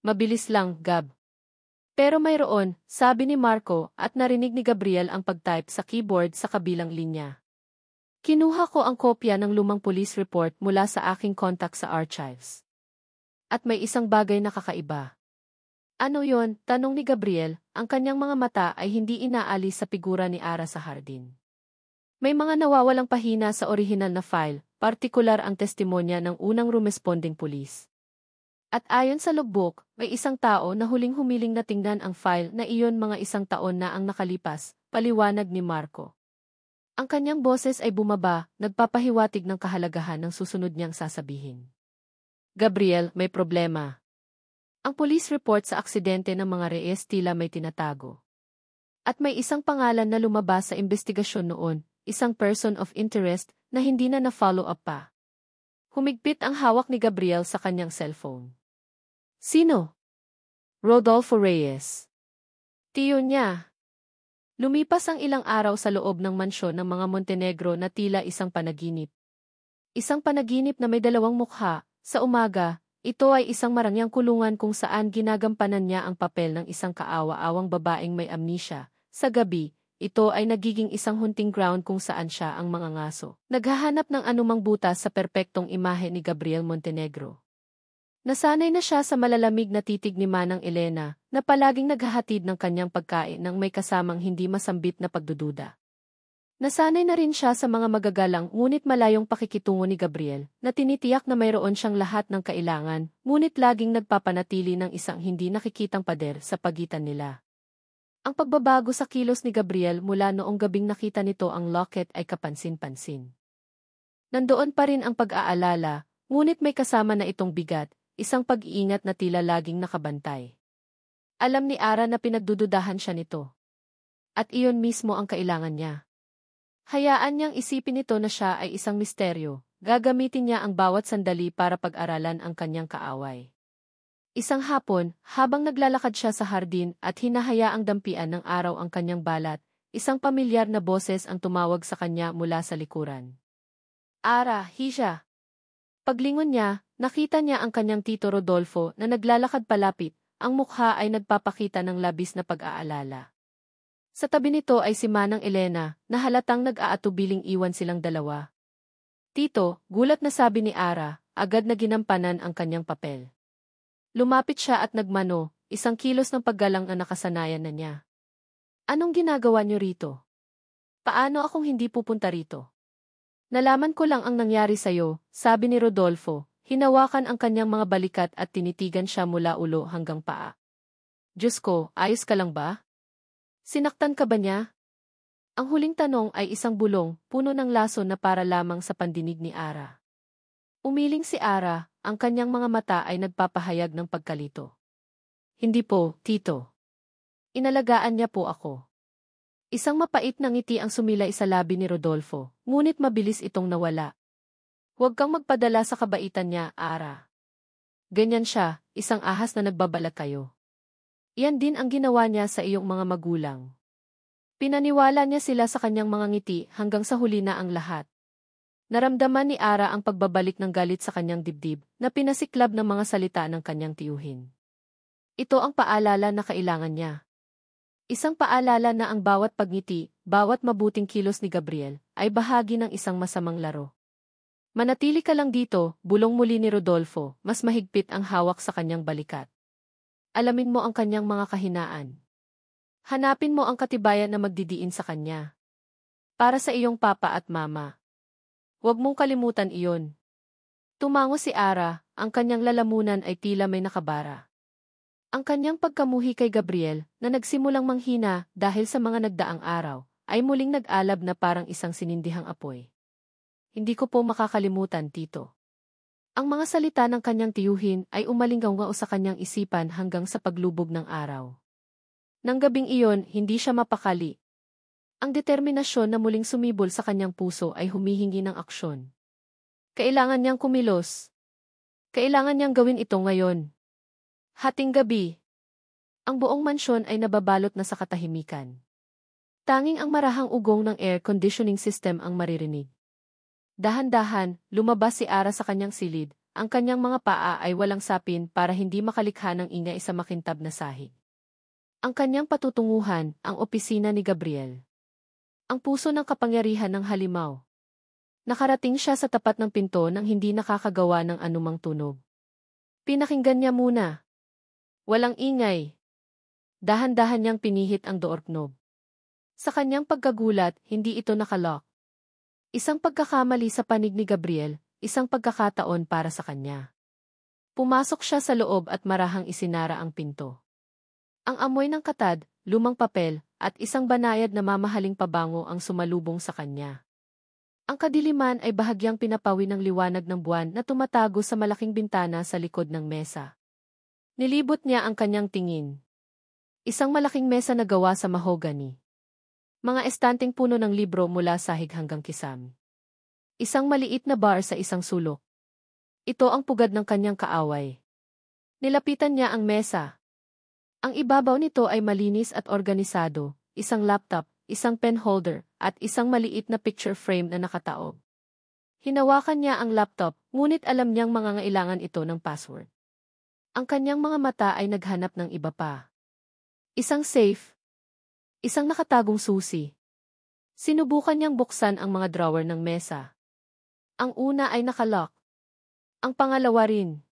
Mabilis lang, Gab. Pero mayroon, sabi ni Marco at narinig ni Gabriel ang pag-type sa keyboard sa kabilang linya. Kinuha ko ang kopya ng lumang police report mula sa aking contact sa archives. At may isang bagay na kakaiba. Ano yon? Tanong ni Gabriel, ang kanyang mga mata ay hindi inaalis sa figura ni Ara sa hardin. May mga nawawalang pahina sa orihinal na file, partikular ang testimonya ng unang rumesponding pulis. At ayon sa logbook, may isang tao na huling humiling na tingnan ang file na iyon mga isang taon na ang nakalipas, paliwanag ni Marco. Ang kanyang boses ay bumaba, nagpapahiwatig ng kahalagahan ng susunod niyang sasabihin. Gabriel, may problema. Ang police report sa aksidente ng mga Reyes tila may tinatago. At may isang pangalan na lumabas sa investigasyon noon, isang person of interest na hindi na na-follow up pa. Humigpit ang hawak ni Gabriel sa kanyang cellphone. Sino? Rodolfo Reyes. Tiyo niya. Lumipas ang ilang araw sa loob ng mansyon ng mga Montenegro na tila isang panaginip. Isang panaginip na may dalawang mukha. Sa umaga, ito ay isang marangyang kulungan kung saan ginagampanan niya ang papel ng isang kaawa-awang babaeng may amnesia. Sa gabi, ito ay nagiging isang hunting ground kung saan siya ang mga ngaso. Naghahanap ng anumang butas sa perpektong imahe ni Gabriel Montenegro. Nasanay na siya sa malalamig na titig ni Manang Elena, na palaging naghahatid ng kanyang pagkain nang may kasamang hindi masambit na pagdududa. Nasanay na rin siya sa mga magagalang ngunit malayong pakikitungo ni Gabriel, na tinitiyak na mayroon siyang lahat ng kailangan, ngunit laging nagpapanatili ng isang hindi nakikitang pader sa pagitan nila. Ang pagbabago sa kilos ni Gabriel mula noong gabing nakita nito ang locket ay kapansin-pansin. Nandoon pa rin ang pag-aalala, ngunit may kasama na itong bigat, isang pag-iingat na tila laging nakabantay. Alam ni Ara na pinagdududahan siya nito. At iyon mismo ang kailangan niya. Hayaan niyang isipin nito na siya ay isang misteryo, gagamitin niya ang bawat sandali para pag-aralan ang kanyang kaaway. Isang hapon, habang naglalakad siya sa hardin at hinahayaang dampian ng araw ang kanyang balat, isang pamilyar na boses ang tumawag sa kanya mula sa likuran. Ara, Hisha. Paglingon niya, nakita niya ang kanyang tito Rodolfo na naglalakad palapit, ang mukha ay nagpapakita ng labis na pag-aalala. Sa tabi nito ay si Manang Elena, na halatang nag-aatubiling iwan silang dalawa. Tito, gulat na sabi ni Ara, agad na ginampanan ang kanyang papel. Lumapit siya at nagmano, isang kilos ng paggalang na nakasanayan na niya. Anong ginagawa niyo rito? Paano akong hindi pupunta rito? Nalaman ko lang ang nangyari sa'yo, sabi ni Rodolfo, hinawakan ang kanyang mga balikat at tinitigan siya mula ulo hanggang paa. Diyos ko, ayos ka lang ba? Sinaktan ka ba niya? Ang huling tanong ay isang bulong, puno ng laso na para lamang sa pandinig ni Ara. Umiling si Ara, ang kanyang mga mata ay nagpapahayag ng pagkalito. Hindi po, tito. Inalagaan niya po ako. Isang mapait na ngiti ang sumilay sa labi ni Rodolfo, ngunit mabilis itong nawala. Huwag kang magpadala sa kabaitan niya, Ara. Ganyan siya, isang ahas na nagbabalat kayo. Iyan din ang ginawa niya sa iyong mga magulang. Pinaniwala niya sila sa kanyang mga ngiti hanggang sa huli na ang lahat. Naramdaman ni Ara ang pagbabalik ng galit sa kanyang dibdib na pinasiklab ng mga salita ng kanyang tiyuhin. Ito ang paalala na kailangan niya. Isang paalala na ang bawat pagngiti, bawat mabuting kilos ni Gabriel, ay bahagi ng isang masamang laro. Manatili ka lang dito, bulong muli ni Rodolfo, mas mahigpit ang hawak sa kanyang balikat. Alamin mo ang kanyang mga kahinaan. Hanapin mo ang katibayan na magdidiin sa kanya. Para sa iyong papa at mama. Huwag mong kalimutan iyon. Tumango si Ara, ang kanyang lalamunan ay tila may nakabara. Ang kanyang pagkamuhi kay Gabriel, na nagsimulang manghina dahil sa mga nagdaang araw, ay muling nag-alab na parang isang sinindihang apoy. Hindi ko po makakalimutan, tito. Ang mga salita ng kanyang tiyuhin ay umalinggaw sa kanyang isipan hanggang sa paglubog ng araw. Nang gabing iyon, hindi siya mapakali. Ang determinasyon na muling sumibol sa kanyang puso ay humihingi ng aksyon. Kailangan niyang kumilos. Kailangan niyang gawin ito ngayon. Hating gabi. Ang buong mansyon ay nababalot na sa katahimikan. Tanging ang marahang ugong ng air conditioning system ang maririnig. Dahan-dahan, lumabas si Ara sa kanyang silid, ang kanyang mga paa ay walang sapin para hindi makalikha ng ingay sa makintab na sahig. Ang kanyang patutunguhan, ang opisina ni Gabriel. Ang puso ng kapangyarihan ng halimaw. Nakarating siya sa tapat ng pinto nang hindi nakakagawa ng anumang tunog. Pinakinggan niya muna. Walang ingay. Dahan-dahan niyang pinihit ang door knob. Sa kanyang pagkagulat, hindi ito nakalock. Isang pagkakamali sa panig ni Gabriel, isang pagkakataon para sa kanya. Pumasok siya sa loob at marahang isinara ang pinto. Ang amoy ng katad, lumang papel, at isang banayad na mamahaling pabango ang sumalubong sa kanya. Ang kadiliman ay bahagyang pinapawi ng liwanag ng buwan na tumatago sa malaking bintana sa likod ng mesa. Nilibot niya ang kanyang tingin. Isang malaking mesa na gawa sa mahogany. Mga estanteng puno ng libro mula sahig hanggang kisame. Isang maliit na bar sa isang sulok. Ito ang pugad ng kanyang kaaway. Nilapitan niya ang mesa. Ang ibabaw nito ay malinis at organisado, isang laptop, isang pen holder, at isang maliit na picture frame na nakataob. Hinawakan niya ang laptop, ngunit alam niyang mangangailangan ito ng password. Ang kanyang mga mata ay naghanap ng iba pa. Isang safe. Isang nakatagong susi. Sinubukan niyang buksan ang mga drawer ng mesa. Ang una ay nakalock. Ang pangalawa rin.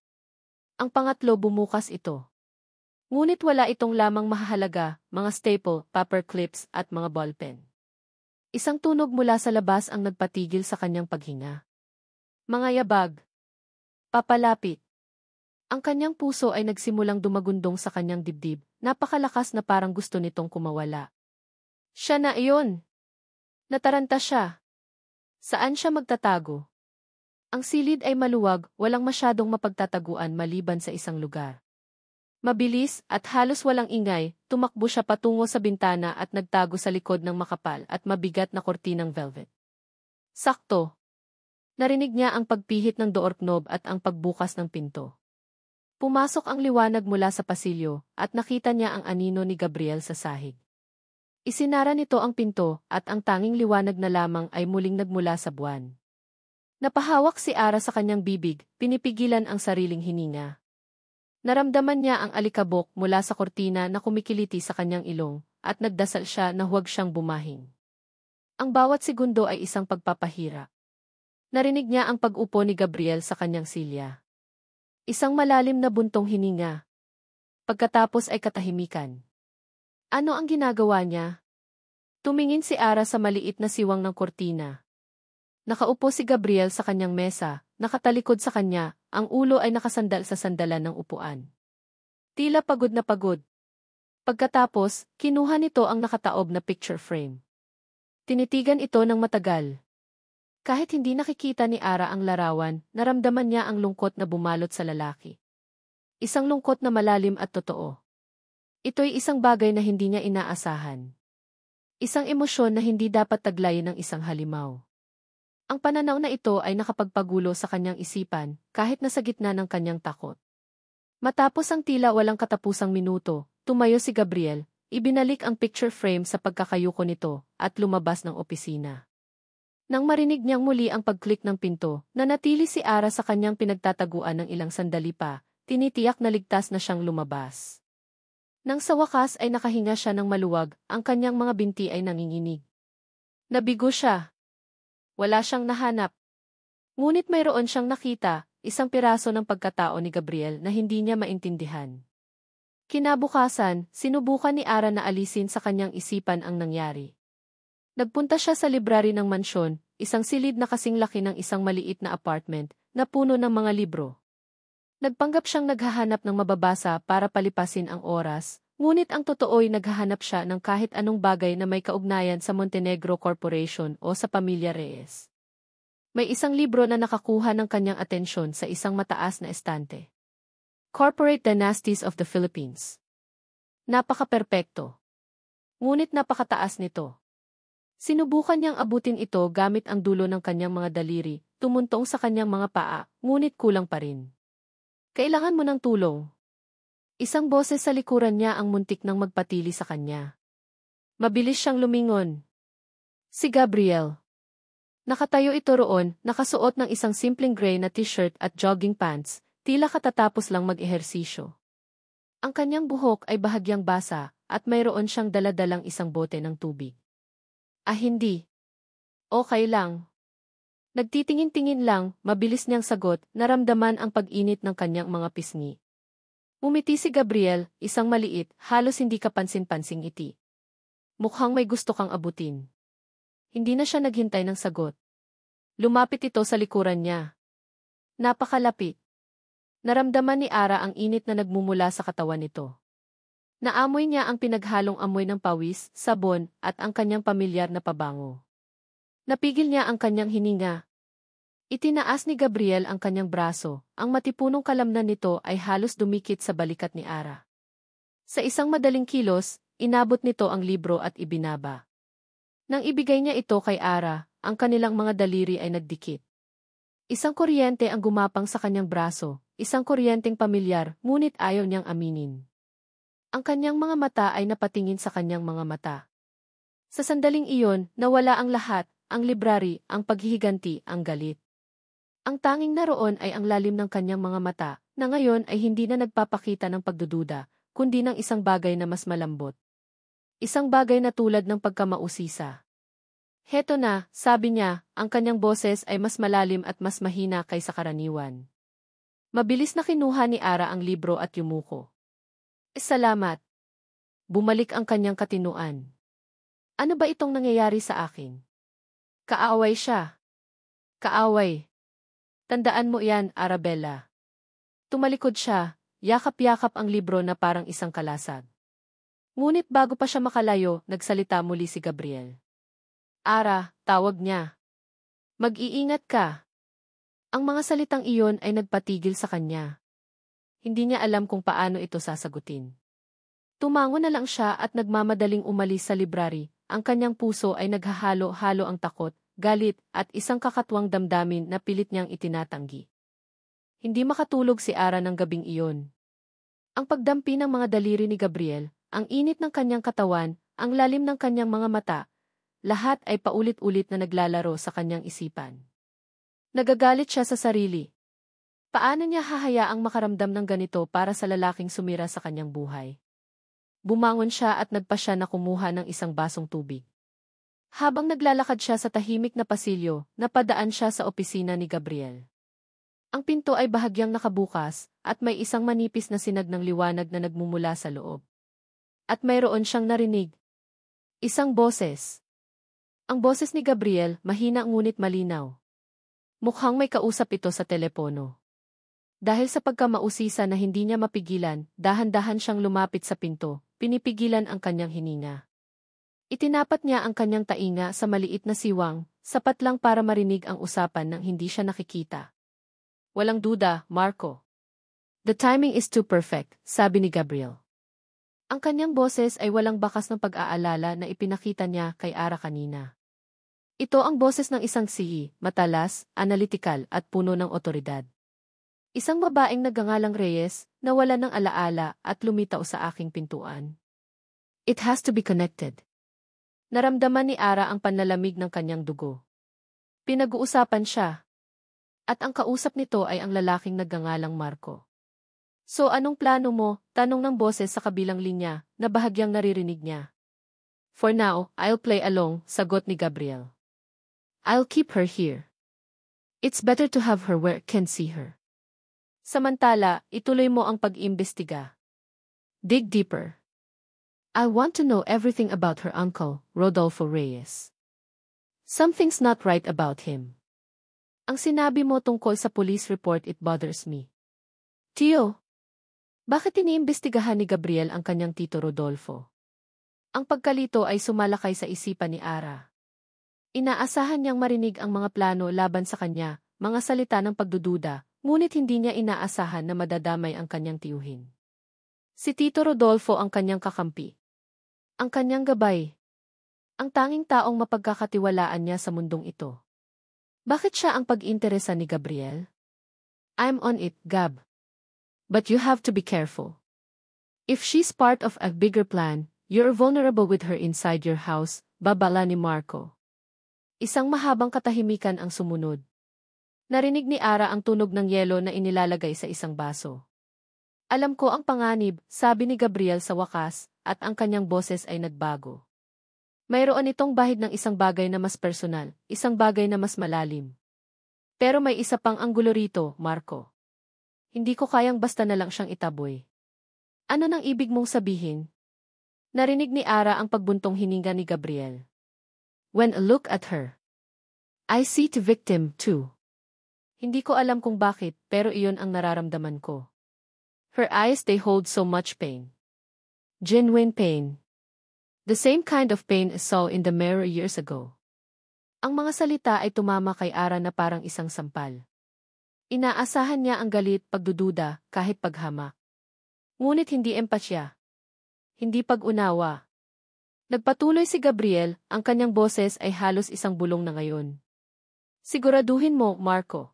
Ang pangatlo bumukas ito. Ngunit wala itong lamang mahahalaga, mga staple, paper clips at mga ballpen. Isang tunog mula sa labas ang nagpatigil sa kanyang paghinga. Mga yabag. Papalapit. Ang kanyang puso ay nagsimulang dumagundong sa kanyang dibdib, napakalakas na parang gusto nitong kumawala. Siya na iyon. Nataranta siya. Saan siya magtatago? Ang silid ay maluwag, walang masyadong mapagtataguan maliban sa isang lugar. Mabilis at halos walang ingay, tumakbo siya patungo sa bintana at nagtago sa likod ng makapal at mabigat na kortinang velvet. Sakto. Narinig niya ang pagpihit ng doorknob at ang pagbukas ng pinto. Pumasok ang liwanag mula sa pasilyo at nakita niya ang anino ni Gabriel sa sahig. Isinara nito ang pinto at ang tanging liwanag na lamang ay muling nagmula sa buwan. Napahawak si Ara sa kanyang bibig, pinipigilan ang sariling hininga. Naramdaman niya ang alikabok mula sa kortina na kumikiliti sa kanyang ilong at nagdasal siya na huwag siyang bumahing. Ang bawat segundo ay isang pagpapahirap. Narinig niya ang pag-upo ni Gabriel sa kanyang silya. Isang malalim na buntong hininga. Pagkatapos ay katahimikan. Ano ang ginagawa niya? Tumingin si Ara sa maliit na siwang ng kortina. Nakaupo si Gabriel sa kanyang mesa, nakatalikod sa kanya, ang ulo ay nakasandal sa sandalan ng upuan. Tila pagod na pagod. Pagkatapos, kinuha nito ang nakataob na picture frame. Tinitigan ito ng matagal. Kahit hindi nakikita ni Ara ang larawan, naramdaman niya ang lungkot na bumalot sa lalaki. Isang lungkot na malalim at totoo. Ito'y isang bagay na hindi niya inaasahan. Isang emosyon na hindi dapat taglayin ng isang halimaw. Ang pananaw na ito ay nakapagpagulo sa kanyang isipan, kahit nasa gitna ng kanyang takot. Matapos ang tila walang katapusang minuto, tumayo si Gabriel, ibinalik ang picture frame sa pagkakayuko nito, at lumabas ng opisina. Nang marinig niyang muli ang pag-click ng pinto, nanatili si Ara sa kanyang pinagtataguan ng ilang sandali pa, tinitiyak na ligtas na siyang lumabas. Nang sa wakas ay nakahinga siya ng maluwag, ang kanyang mga binti ay nanginginig. Nabigo siya. Wala siyang nahanap. Ngunit mayroon siyang nakita, isang piraso ng pagkatao ni Gabriel na hindi niya maintindihan. Kinabukasan, sinubukan ni Ara na alisin sa kanyang isipan ang nangyari. Nagpunta siya sa library ng mansyon, isang silid na kasing laki ng isang maliit na apartment, na puno ng mga libro. Nagpanggap siyang naghahanap ng mababasa para palipasin ang oras, ngunit ang totoo'y naghahanap siya ng kahit anong bagay na may kaugnayan sa Montenegro Corporation o sa Pamilya Reyes. May isang libro na nakakuha ng kanyang atensyon sa isang mataas na estante. Corporate Dynasties of the Philippines. Napaka-perpekto. Ngunit napakataas nito. Sinubukan niyang abutin ito gamit ang dulo ng kanyang mga daliri, tumuntong sa kanyang mga paa, ngunit kulang pa rin. Kailangan mo ng tulong. Isang boses sa likuran niya ang muntik nang magpatili sa kanya. Mabilis siyang lumingon. Si Gabriel. Nakatayo ito roon, nakasuot ng isang simpleng gray na t-shirt at jogging pants, tila katatapos lang mag-ehersisyo. Ang kanyang buhok ay bahagyang basa, at mayroon siyang daladalang isang bote ng tubig. Hindi. Okay lang. Nagtitingin-tingin lang, mabilis niyang sagot, naramdaman ang pag-init ng kanyang mga pisngi. Umiti si Gabriel, isang maliit, halos hindi kapansin-pansing ngiti. Mukhang may gusto kang abutin. Hindi na siya naghintay ng sagot. Lumapit ito sa likuran niya. Napakalapit. Naramdaman ni Ara ang init na nagmumula sa katawan nito. Naamoy niya ang pinaghalong amoy ng pawis, sabon, at ang kanyang pamilyar na pabango. Napigil niya ang kanyang hininga. Itinaas ni Gabriel ang kanyang braso, ang matipunong kalamnan nito ay halos dumikit sa balikat ni Ara. Sa isang madaling kilos, inabot nito ang libro at ibinaba. Nang ibigay niya ito kay Ara, ang kanilang mga daliri ay nagdikit. Isang kuryente ang gumapang sa kanyang braso, isang kuryenteng pamilyar, ngunit ayaw niyang aminin. Ang kanyang mga mata ay napatingin sa kanyang mga mata. Sa sandaling iyon, nawala ang lahat, ang library, ang paghihiganti, ang galit. Ang tanging naroon ay ang lalim ng kanyang mga mata, na ngayon ay hindi na nagpapakita ng pagdududa, kundi ng isang bagay na mas malambot. Isang bagay na tulad ng pagkamausisa. Heto na, sabi niya, ang kanyang boses ay mas malalim at mas mahina kaysa karaniwan. Mabilis na kinuha ni Ara ang libro at yumuko. Salamat. Bumalik ang kanyang katinuan. Ano ba itong nangyayari sa akin? Kaaway siya. Kaaway. Tandaan mo yan, Arabella. Tumalikod siya, yakap-yakap ang libro na parang isang kalasag. Ngunit bago pa siya makalayo, nagsalita muli si Gabriel. Ara, tawag niya. Mag-iingat ka. Ang mga salitang iyon ay nagpatigil sa kanya. Hindi niya alam kung paano ito sasagutin. Tumango na lang siya at nagmamadaling umalis sa library. Ang kanyang puso ay naghahalo-halo ang takot, galit, at isang kakatwang damdamin na pilit niyang itinatanggi. Hindi makatulog si Ara ng gabing iyon. Ang pagdampi ng mga daliri ni Gabriel, ang init ng kanyang katawan, ang lalim ng kanyang mga mata, lahat ay paulit-ulit na naglalaro sa kanyang isipan. Nagagalit siya sa sarili. Paano niya hahayaang makaramdam ng ganito para sa lalaking sumira sa kanyang buhay? Bumangon siya at nagpasya na kumuha ng isang basong tubig. Habang naglalakad siya sa tahimik na pasilyo, napadaan siya sa opisina ni Gabriel. Ang pinto ay bahagyang nakabukas, at may isang manipis na sinag ng liwanag na nagmumula sa loob. At mayroon siyang narinig. Isang boses. Ang boses ni Gabriel, mahina ngunit malinaw. Mukhang may kausap ito sa telepono. Dahil sa pagkamausisa na hindi niya mapigilan, dahan-dahan siyang lumapit sa pinto, pinipigilan ang kanyang hininga. Itinapat niya ang kanyang tainga sa maliit na siwang, sapat lang para marinig ang usapan nang hindi siya nakikita. Walang duda, Marco. The timing is too perfect, sabi ni Gabriel. Ang kanyang boses ay walang bakas ng pag-aalala na ipinakita niya kay Ara kanina. Ito ang boses ng isang sihi, matalas, analytical at puno ng otoridad. Isang babaeng nagngangalang Reyes, nawala ng alaala at lumitaw sa aking pintuan. It has to be connected. Naramdaman ni Ara ang panlalamig ng kanyang dugo. Pinag-uusapan siya. At ang kausap nito ay ang lalaking nagngangalang Marco. So anong plano mo? Tanong ng boses sa kabilang linya, na bahagyang naririnig niya. For now, I'll play along, sagot ni Gabriel. I'll keep her here. It's better to have her where I can see her. Samantala, ituloy mo ang pag-imbestiga. Dig deeper. I want to know everything about her uncle, Rodolfo Reyes. Something's not right about him. Ang sinabi mo tungkol sa police report, it bothers me. Tio, bakit iniimbestigahan ni Gabriel ang kanyang tito Rodolfo? Ang pagkalito ay sumalakay sa isipan ni Ara. Inaasahan niyang marinig ang mga plano laban sa kanya, mga salita ng pagdududa, ngunit hindi niya inaasahan na madadamay ang kanyang tiyuhin. Si Tito Rodolfo ang kanyang kakampi. Ang kanyang gabay. Ang tanging taong mapagkakatiwalaan niya sa mundong ito. Bakit siya ang pag-interesa ni Gabriel? I'm on it, Gab. But you have to be careful. If she's part of a bigger plan, you're vulnerable with her inside your house, babala ni Marco. Isang mahabang katahimikan ang sumunod. Narinig ni Ara ang tunog ng yelo na inilalagay sa isang baso. Alam ko ang panganib, sabi ni Gabriel sa wakas, at ang kanyang boses ay nagbago. Mayroon itong bahid ng isang bagay na mas personal, isang bagay na mas malalim. Pero may isa pang anggulo rito, Marco. Hindi ko kayang basta na lang siyang itaboy. Ano nang ibig mong sabihin? Narinig ni Ara ang pagbuntong hininga ni Gabriel. When I look at her, I see the victim too. Hindi ko alam kung bakit, pero iyon ang nararamdaman ko. Her eyes, they hold so much pain. Genuine pain. The same kind of pain I saw in the mirror years ago. Ang mga salita ay tumama kay Ara na parang isang sampal. Inaasahan niya ang galit, pagdududa, kahit paghamak. Ngunit hindi empatya. Hindi pag-unawa. Nagpatuloy si Gabriel, ang kanyang boses ay halos isang bulong na ngayon. Siguraduhin mo, Marco.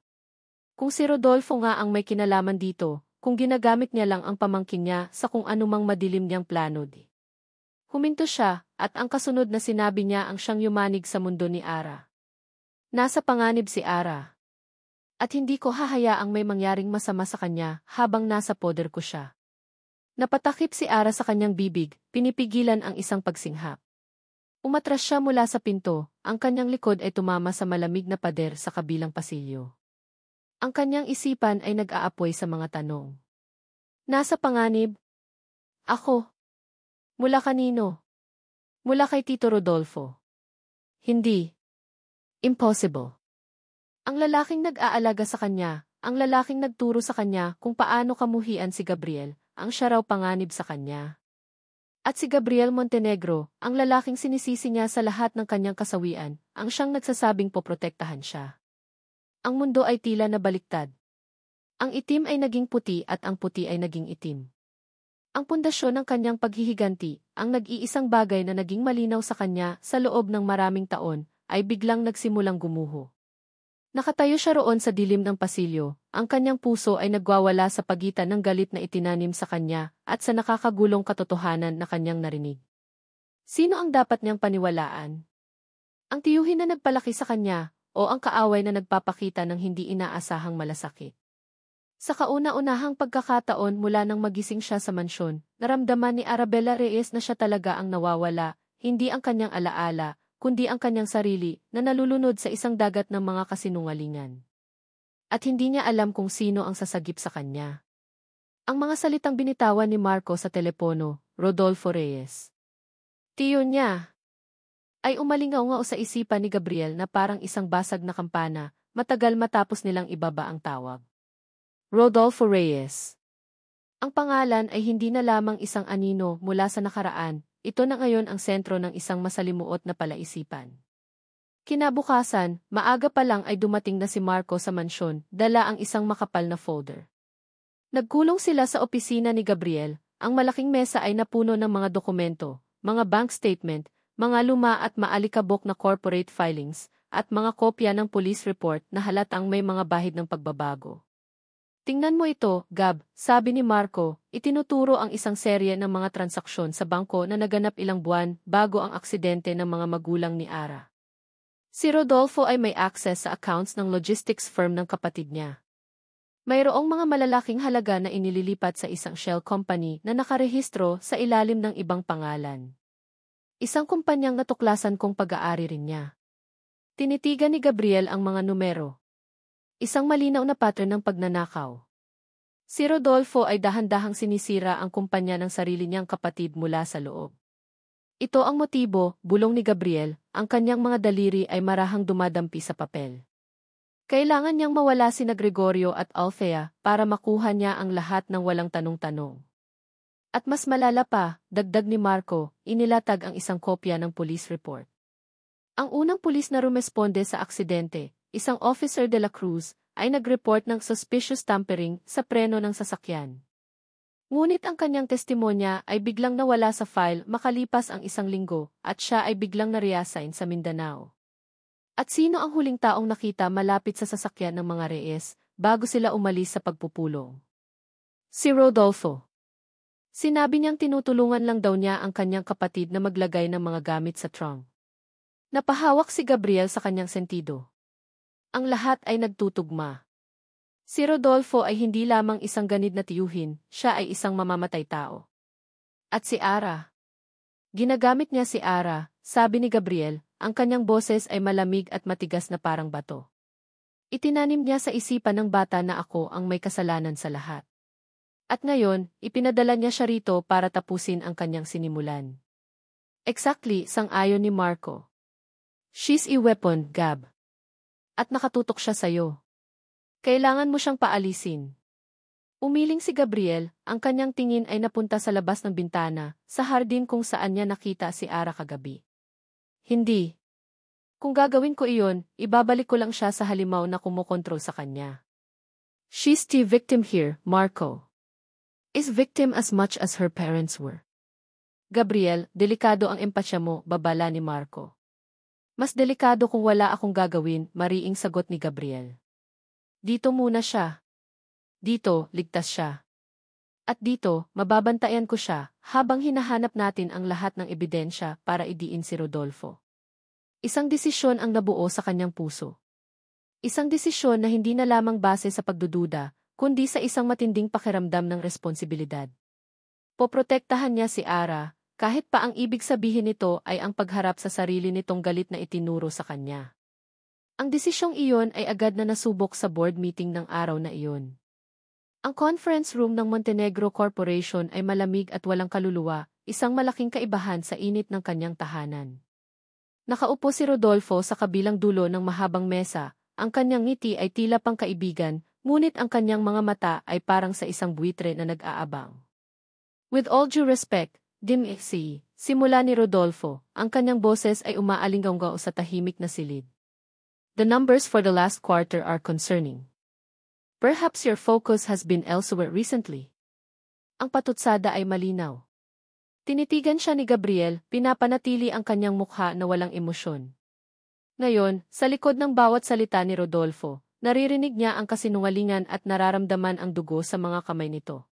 Kung si Rodolfo nga ang may kinalaman dito, kung ginagamit niya lang ang pamangkin niya sa kung anumang madilim niyang plano di. Huminto siya, at ang kasunod na sinabi niya ang siyang yumanig sa mundo ni Ara. Nasa panganib si Ara. At hindi ko hahayaang may mangyaring masama sa kanya habang nasa poder ko siya. Napatakip si Ara sa kanyang bibig, pinipigilan ang isang pagsinghap. Umatras siya mula sa pinto, ang kanyang likod ay tumama sa malamig na pader sa kabilang pasilyo. Ang kanyang isipan ay nag-aapoy sa mga tanong. Nasa panganib? Ako. Mula kanino? Mula kay Tito Rodolfo. Hindi. Impossible. Ang lalaking nag-aalaga sa kanya, ang lalaking nagturo sa kanya kung paano kamuhian si Gabriel, ang siya raw panganib sa kanya. At si Gabriel Montenegro, ang lalaking sinisisi niya sa lahat ng kanyang kasawian, ang siyang nagsasabing poprotektahan siya. Ang mundo ay tila na baliktad. Ang itim ay naging puti at ang puti ay naging itim. Ang pundasyon ng kanyang paghihiganti, ang nag-iisang bagay na naging malinaw sa kanya sa loob ng maraming taon, ay biglang nagsimulang gumuho. Nakatayo siya roon sa dilim ng pasilyo, ang kanyang puso ay nagwawala sa pagitan ng galit na itinanim sa kanya at sa nakakagulong katotohanan na kanyang narinig. Sino ang dapat niyang paniwalaan? Ang tiyuhin na nagpalaki sa kanya, o ang kaaway na nagpapakita ng hindi inaasahang malasakit? Sa kauna-unahang pagkakataon mula nang magising siya sa mansyon, naramdaman ni Arabella Reyes na siya talaga ang nawawala, hindi ang kanyang alaala, kundi ang kanyang sarili na nalulunod sa isang dagat ng mga kasinungalingan. At hindi niya alam kung sino ang sasagip sa kanya. Ang mga salitang binitawan ni Marco sa telepono, Rodolfo Reyes. Tiyo niya. Ay umalingaw-ngaw sa isipan ni Gabriel na parang isang basag na kampana, matagal matapos nilang ibaba ang tawag. Rodolfo Reyes. Ang pangalan ay hindi na lamang isang anino mula sa nakaraan, ito na ngayon ang sentro ng isang masalimuot na palaisipan. Kinabukasan, maaga pa lang ay dumating na si Marco sa mansyon, dala ang isang makapal na folder. Nagkulong sila sa opisina ni Gabriel, ang malaking mesa ay napuno ng mga dokumento, mga bank statement, mga luma at maalikabok na corporate filings, at mga kopya ng police report na halatang may mga bahid ng pagbabago. Tingnan mo ito, Gab, sabi ni Marco, itinuturo ang isang serye ng mga transaksyon sa bangko na naganap ilang buwan bago ang aksidente ng mga magulang ni Ara. Si Rodolfo ay may access sa accounts ng logistics firm ng kapatid niya. Mayroong mga malalaking halaga na inililipat sa isang shell company na nakarehistro sa ilalim ng ibang pangalan. Isang kumpanyang natuklasan kong pag-aari rin niya. Tinitigan ni Gabriel ang mga numero. Isang malinaw na pattern ng pagnanakaw. Si Rodolfo ay dahan-dahang sinisira ang kumpanya ng sarili niyang kapatid mula sa loob. Ito ang motibo, bulong ni Gabriel, ang kanyang mga daliri ay marahang dumadampi sa papel. Kailangan niyang mawala sina Gregorio at Althea para makuha niya ang lahat ng walang tanong-tanong. At mas malala pa, dagdag ni Marco, inilatag ang isang kopya ng police report. Ang unang pulis na rumesponde sa aksidente, isang officer de la Cruz, ay nag-report ng suspicious tampering sa preno ng sasakyan. Ngunit ang kanyang testimonya ay biglang nawala sa file makalipas ang isang linggo at siya ay biglang na-reassign sa Mindanao. At sino ang huling taong nakita malapit sa sasakyan ng mga Reyes bago sila umalis sa pagpupulong? Si Rodolfo. Sinabi niyang tinutulungan lang daw niya ang kanyang kapatid na maglagay ng mga gamit sa trunk. Napahawak si Gabriel sa kanyang sentido. Ang lahat ay nagtutugma. Si Rodolfo ay hindi lamang isang ganid na tiyuhin, siya ay isang mamamatay tao. At si Ara. Ginagamit niya si Ara, sabi ni Gabriel, ang kanyang boses ay malamig at matigas na parang bato. Itinanim niya sa isipan ng bata na ako ang may kasalanan sa lahat. At ngayon, ipinadala niya siya rito para tapusin ang kanyang sinimulan. Exactly, sang-ayon ni Marco. She's a weapon, Gab. At nakatutok siya sa'yo. Kailangan mo siyang paalisin. Umiling si Gabriel, ang kanyang tingin ay napunta sa labas ng bintana, sa hardin kung saan niya nakita si Ara kagabi. Hindi. Kung gagawin ko iyon, ibabalik ko lang siya sa halimaw na kumokontrol sa kanya. She's the victim here, Marco. Is victim as much as her parents were. Gabriel, delikado ang empatya mo, babala ni Marco. Mas delikado kung wala akong gagawin, mariing sagot ni Gabriel. Dito muna siya. Dito, ligtas siya. At dito, mababantayan ko siya, habang hinahanap natin ang lahat ng ebidensya para idiin si Rodolfo. Isang desisyon ang nabuo sa kanyang puso. Isang desisyon na hindi na lamang base sa pagdududa, kundi sa isang matinding pakiramdam ng responsibilidad. Poprotektahan niya si Ara, kahit pa ang ibig sabihin nito ay ang pagharap sa sarili nitong galit na itinuro sa kanya. Ang desisyong iyon ay agad na nasubok sa board meeting ng araw na iyon. Ang conference room ng Montenegro Corporation ay malamig at walang kaluluwa, isang malaking kaibahan sa init ng kanyang tahanan. Nakaupo si Rodolfo sa kabilang dulo ng mahabang mesa, ang kanyang ngiti ay tila pangkaibigan, ngunit ang kanyang mga mata ay parang sa isang buwitre na nag-aabang. With all due respect, Simula ni Rodolfo, ang kanyang boses ay umaalinggaw sa tahimik na silid. The numbers for the last quarter are concerning. Perhaps your focus has been elsewhere recently. Ang patutsada ay malinaw. Tinitigan siya ni Gabriel, pinapanatili ang kanyang mukha na walang emosyon. Ngayon, sa likod ng bawat salita ni Rodolfo, naririnig niya ang kasinungalingan at nararamdaman ang dugo sa mga kamay nito.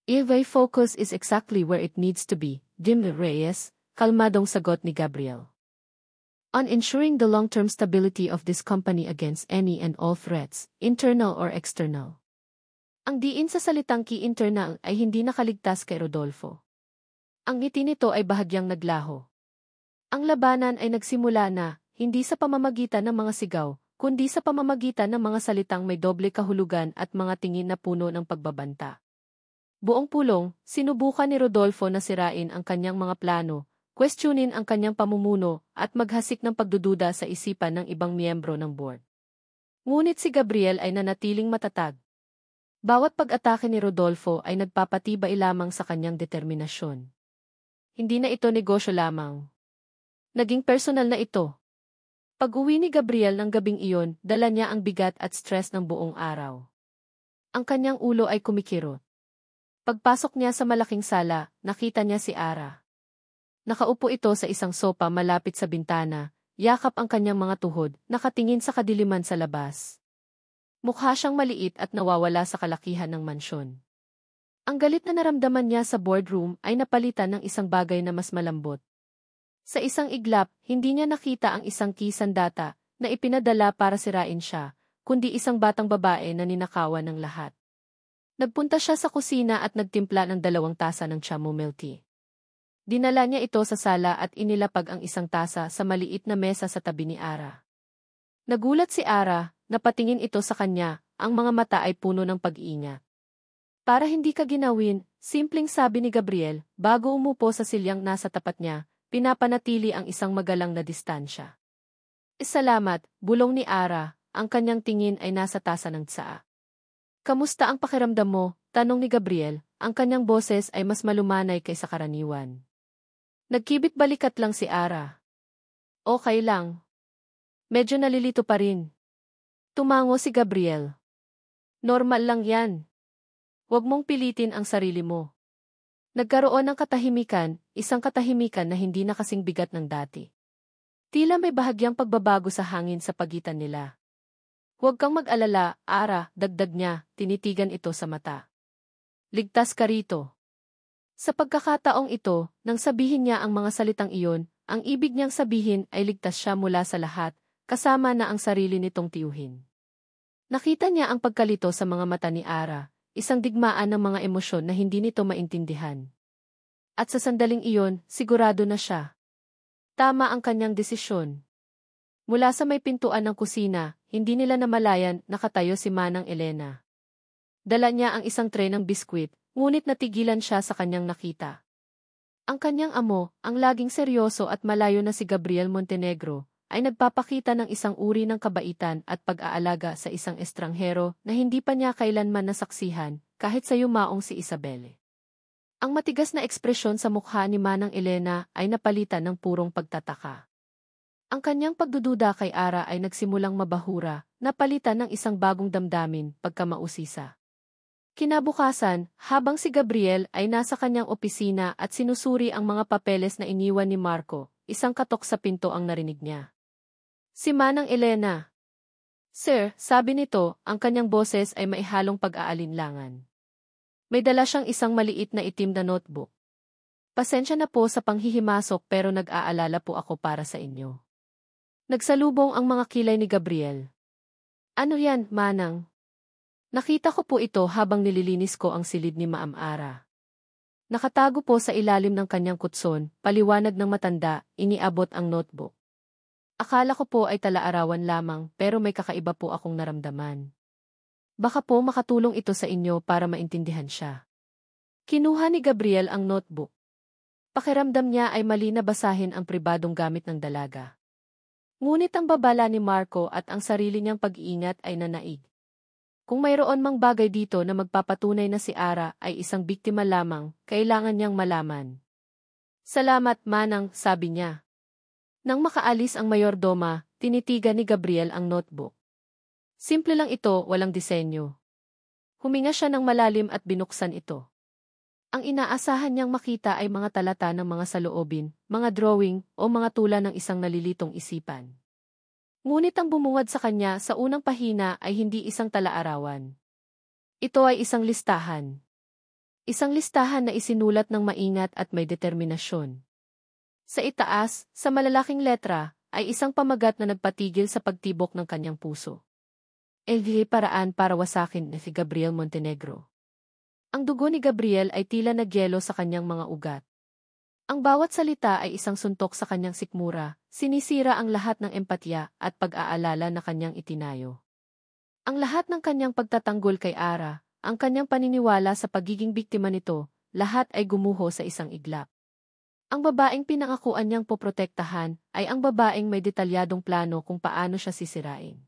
If my focus is exactly where it needs to be, Jim Reyes, kalmadong sagot ni Gabriel. On ensuring the long-term stability of this company against any and all threats, internal or external. Ang diin sa salitang key internal ay hindi nakaligtas kay Rodolfo. Ang ngiti nito ay bahagyang naglaho. Ang labanan ay nagsimula na, hindi sa pamamagitan ng mga sigaw, kundi sa pamamagitan ng mga salitang may doble kahulugan at mga tingin na puno ng pagbabanta. Buong pulong, sinubukan ni Rodolfo na sirain ang kanyang mga plano, questionin ang kanyang pamumuno, at maghasik ng pagdududa sa isipan ng ibang miyembro ng board. Ngunit si Gabriel ay nanatiling matatag. Bawat pag-atake ni Rodolfo ay nagpapatibay lamang sa kanyang determinasyon. Hindi na ito negosyo lamang. Naging personal na ito. Pag-uwi ni Gabriel ng gabing iyon, dala niya ang bigat at stress ng buong araw. Ang kanyang ulo ay kumikirot. Pagpasok niya sa malaking sala, nakita niya si Ara. Nakaupo ito sa isang sopa malapit sa bintana, yakap ang kanyang mga tuhod, nakatingin sa kadiliman sa labas. Mukha siyang maliit at nawawala sa kalakihan ng mansyon. Ang galit na naramdaman niya sa boardroom ay napalitan ng isang bagay na mas malambot. Sa isang iglap, hindi niya nakita ang isang key sandata na ipinadala para sirain siya, kundi isang batang babae na ninakawan ng lahat. Nagpunta siya sa kusina at nagtimpla ng 2 tasa ng chamomile tea. Dinala niya ito sa sala at inilapag ang isang tasa sa maliit na mesa sa tabi ni Ara. Nagulat si Ara, napatingin ito sa kanya, ang mga mata ay puno ng pag-iingat. Para hindi ka ginawin, simpleng sabi ni Gabriel, bago umupo sa silyang nasa tapat niya, pinapanatili ang isang magalang na distansya. Salamat, bulong ni Ara, ang kanyang tingin ay nasa tasa ng tsaa. Kamusta ang pakiramdam mo? Tanong ni Gabriel, ang kanyang boses ay mas malumanay kaysa karaniwan. Nagkibit balikat lang si Ara. Okay lang. Medyo nalilito pa rin. Tumango si Gabriel. Normal lang yan. Huwag mong pilitin ang sarili mo. Nagkaroon ng katahimikan, isang katahimikan na hindi na kasing bigat ng dati. Tila may bahagyang pagbabago sa hangin sa pagitan nila. Huwag kang mag-alala, Ara, dagdag niya, tinitigan ito sa mata. Ligtas ka rito. Sa pagkakataong ito, nang sabihin niya ang mga salitang iyon, ang ibig niyang sabihin ay ligtas siya mula sa lahat, kasama na ang sarili nitong tiyuhin. Nakita niya ang pagkalito sa mga mata ni Ara, isang digmaan ng mga emosyon na hindi nito maintindihan. At sa sandaling iyon, sigurado na siya. Tama ang kanyang desisyon. Mula sa may pintuan ng kusina, hindi nila namalayan nakatayo si Manang Elena. Dala niya ang isang tray ng biskwit, ngunit natigilan siya sa kanyang nakita. Ang kanyang amo, ang laging seryoso at malayo na si Gabriel Montenegro, ay nagpapakita ng isang uri ng kabaitan at pag-aalaga sa isang estranghero na hindi pa niya kailanman nasaksihan, kahit sa yumaong si Isabelle. Ang matigas na ekspresyon sa mukha ni Manang Elena ay napalitan ng purong pagtataka. Ang kanyang pagdududa kay Ara ay nagsimulang mabahura, napalitan ng isang bagong damdamin, pagkamausisa. Kinabukasan, habang si Gabriel ay nasa kanyang opisina at sinusuri ang mga papeles na iniwan ni Marco, isang katok sa pinto ang narinig niya. Si Manang Elena. Sir, sabi nito, ang kanyang boses ay maihalong pag-aalinlangan. May dala siyang isang maliit na itim na notebook. Pasensya na po sa panghihimasok pero nag-aalala po ako para sa inyo. Nagsalubong ang mga kilay ni Gabriel. Ano yan, Manang? Nakita ko po ito habang nililinis ko ang silid ni Maam Ara. Nakatago po sa ilalim ng kanyang kutson, paliwanag ng matanda, iniabot ang notebook. Akala ko po ay tala-arawan lamang pero may kakaiba po akong naramdaman. Baka po makatulong ito sa inyo para maintindihan siya. Kinuha ni Gabriel ang notebook. Pakiramdam niya ay mali na basahin ang pribadong gamit ng dalaga. Ngunit ang babala ni Marco at ang sarili niyang pag-iingat ay nanaig. Kung mayroon mang bagay dito na magpapatunay na si Ara ay isang biktima lamang, kailangan niyang malaman. Salamat, Manang, sabi niya. Nang makaalis ang mayordoma, tinitigan ni Gabriel ang notebook. Simple lang ito, walang disenyo. Huminga siya ng malalim at binuksan ito. Ang inaasahan niyang makita ay mga talata ng mga saloobin, mga drawing, o mga tula ng isang nalilitong isipan. Ngunit ang bumungad sa kanya sa unang pahina ay hindi isang tala-arawan. Ito ay isang listahan. Isang listahan na isinulat ng maingat at may determinasyon. Sa itaas, sa malalaking letra, ay isang pamagat na nagpatigil sa pagtibok ng kanyang puso. Paraan para wasakin ni si Gabriel Montenegro. Ang dugo ni Gabriel ay tila nagyelo sa kanyang mga ugat. Ang bawat salita ay isang suntok sa kanyang sikmura, sinisira ang lahat ng empatya at pag-aalala na kanyang itinayo. Ang lahat ng kanyang pagtatanggol kay Ara, ang kanyang paniniwala sa pagiging biktima nito, lahat ay gumuho sa isang iglap. Ang babaeng pinangakuan niyang poprotektahan ay ang babaeng may detalyadong plano kung paano siya sisirain.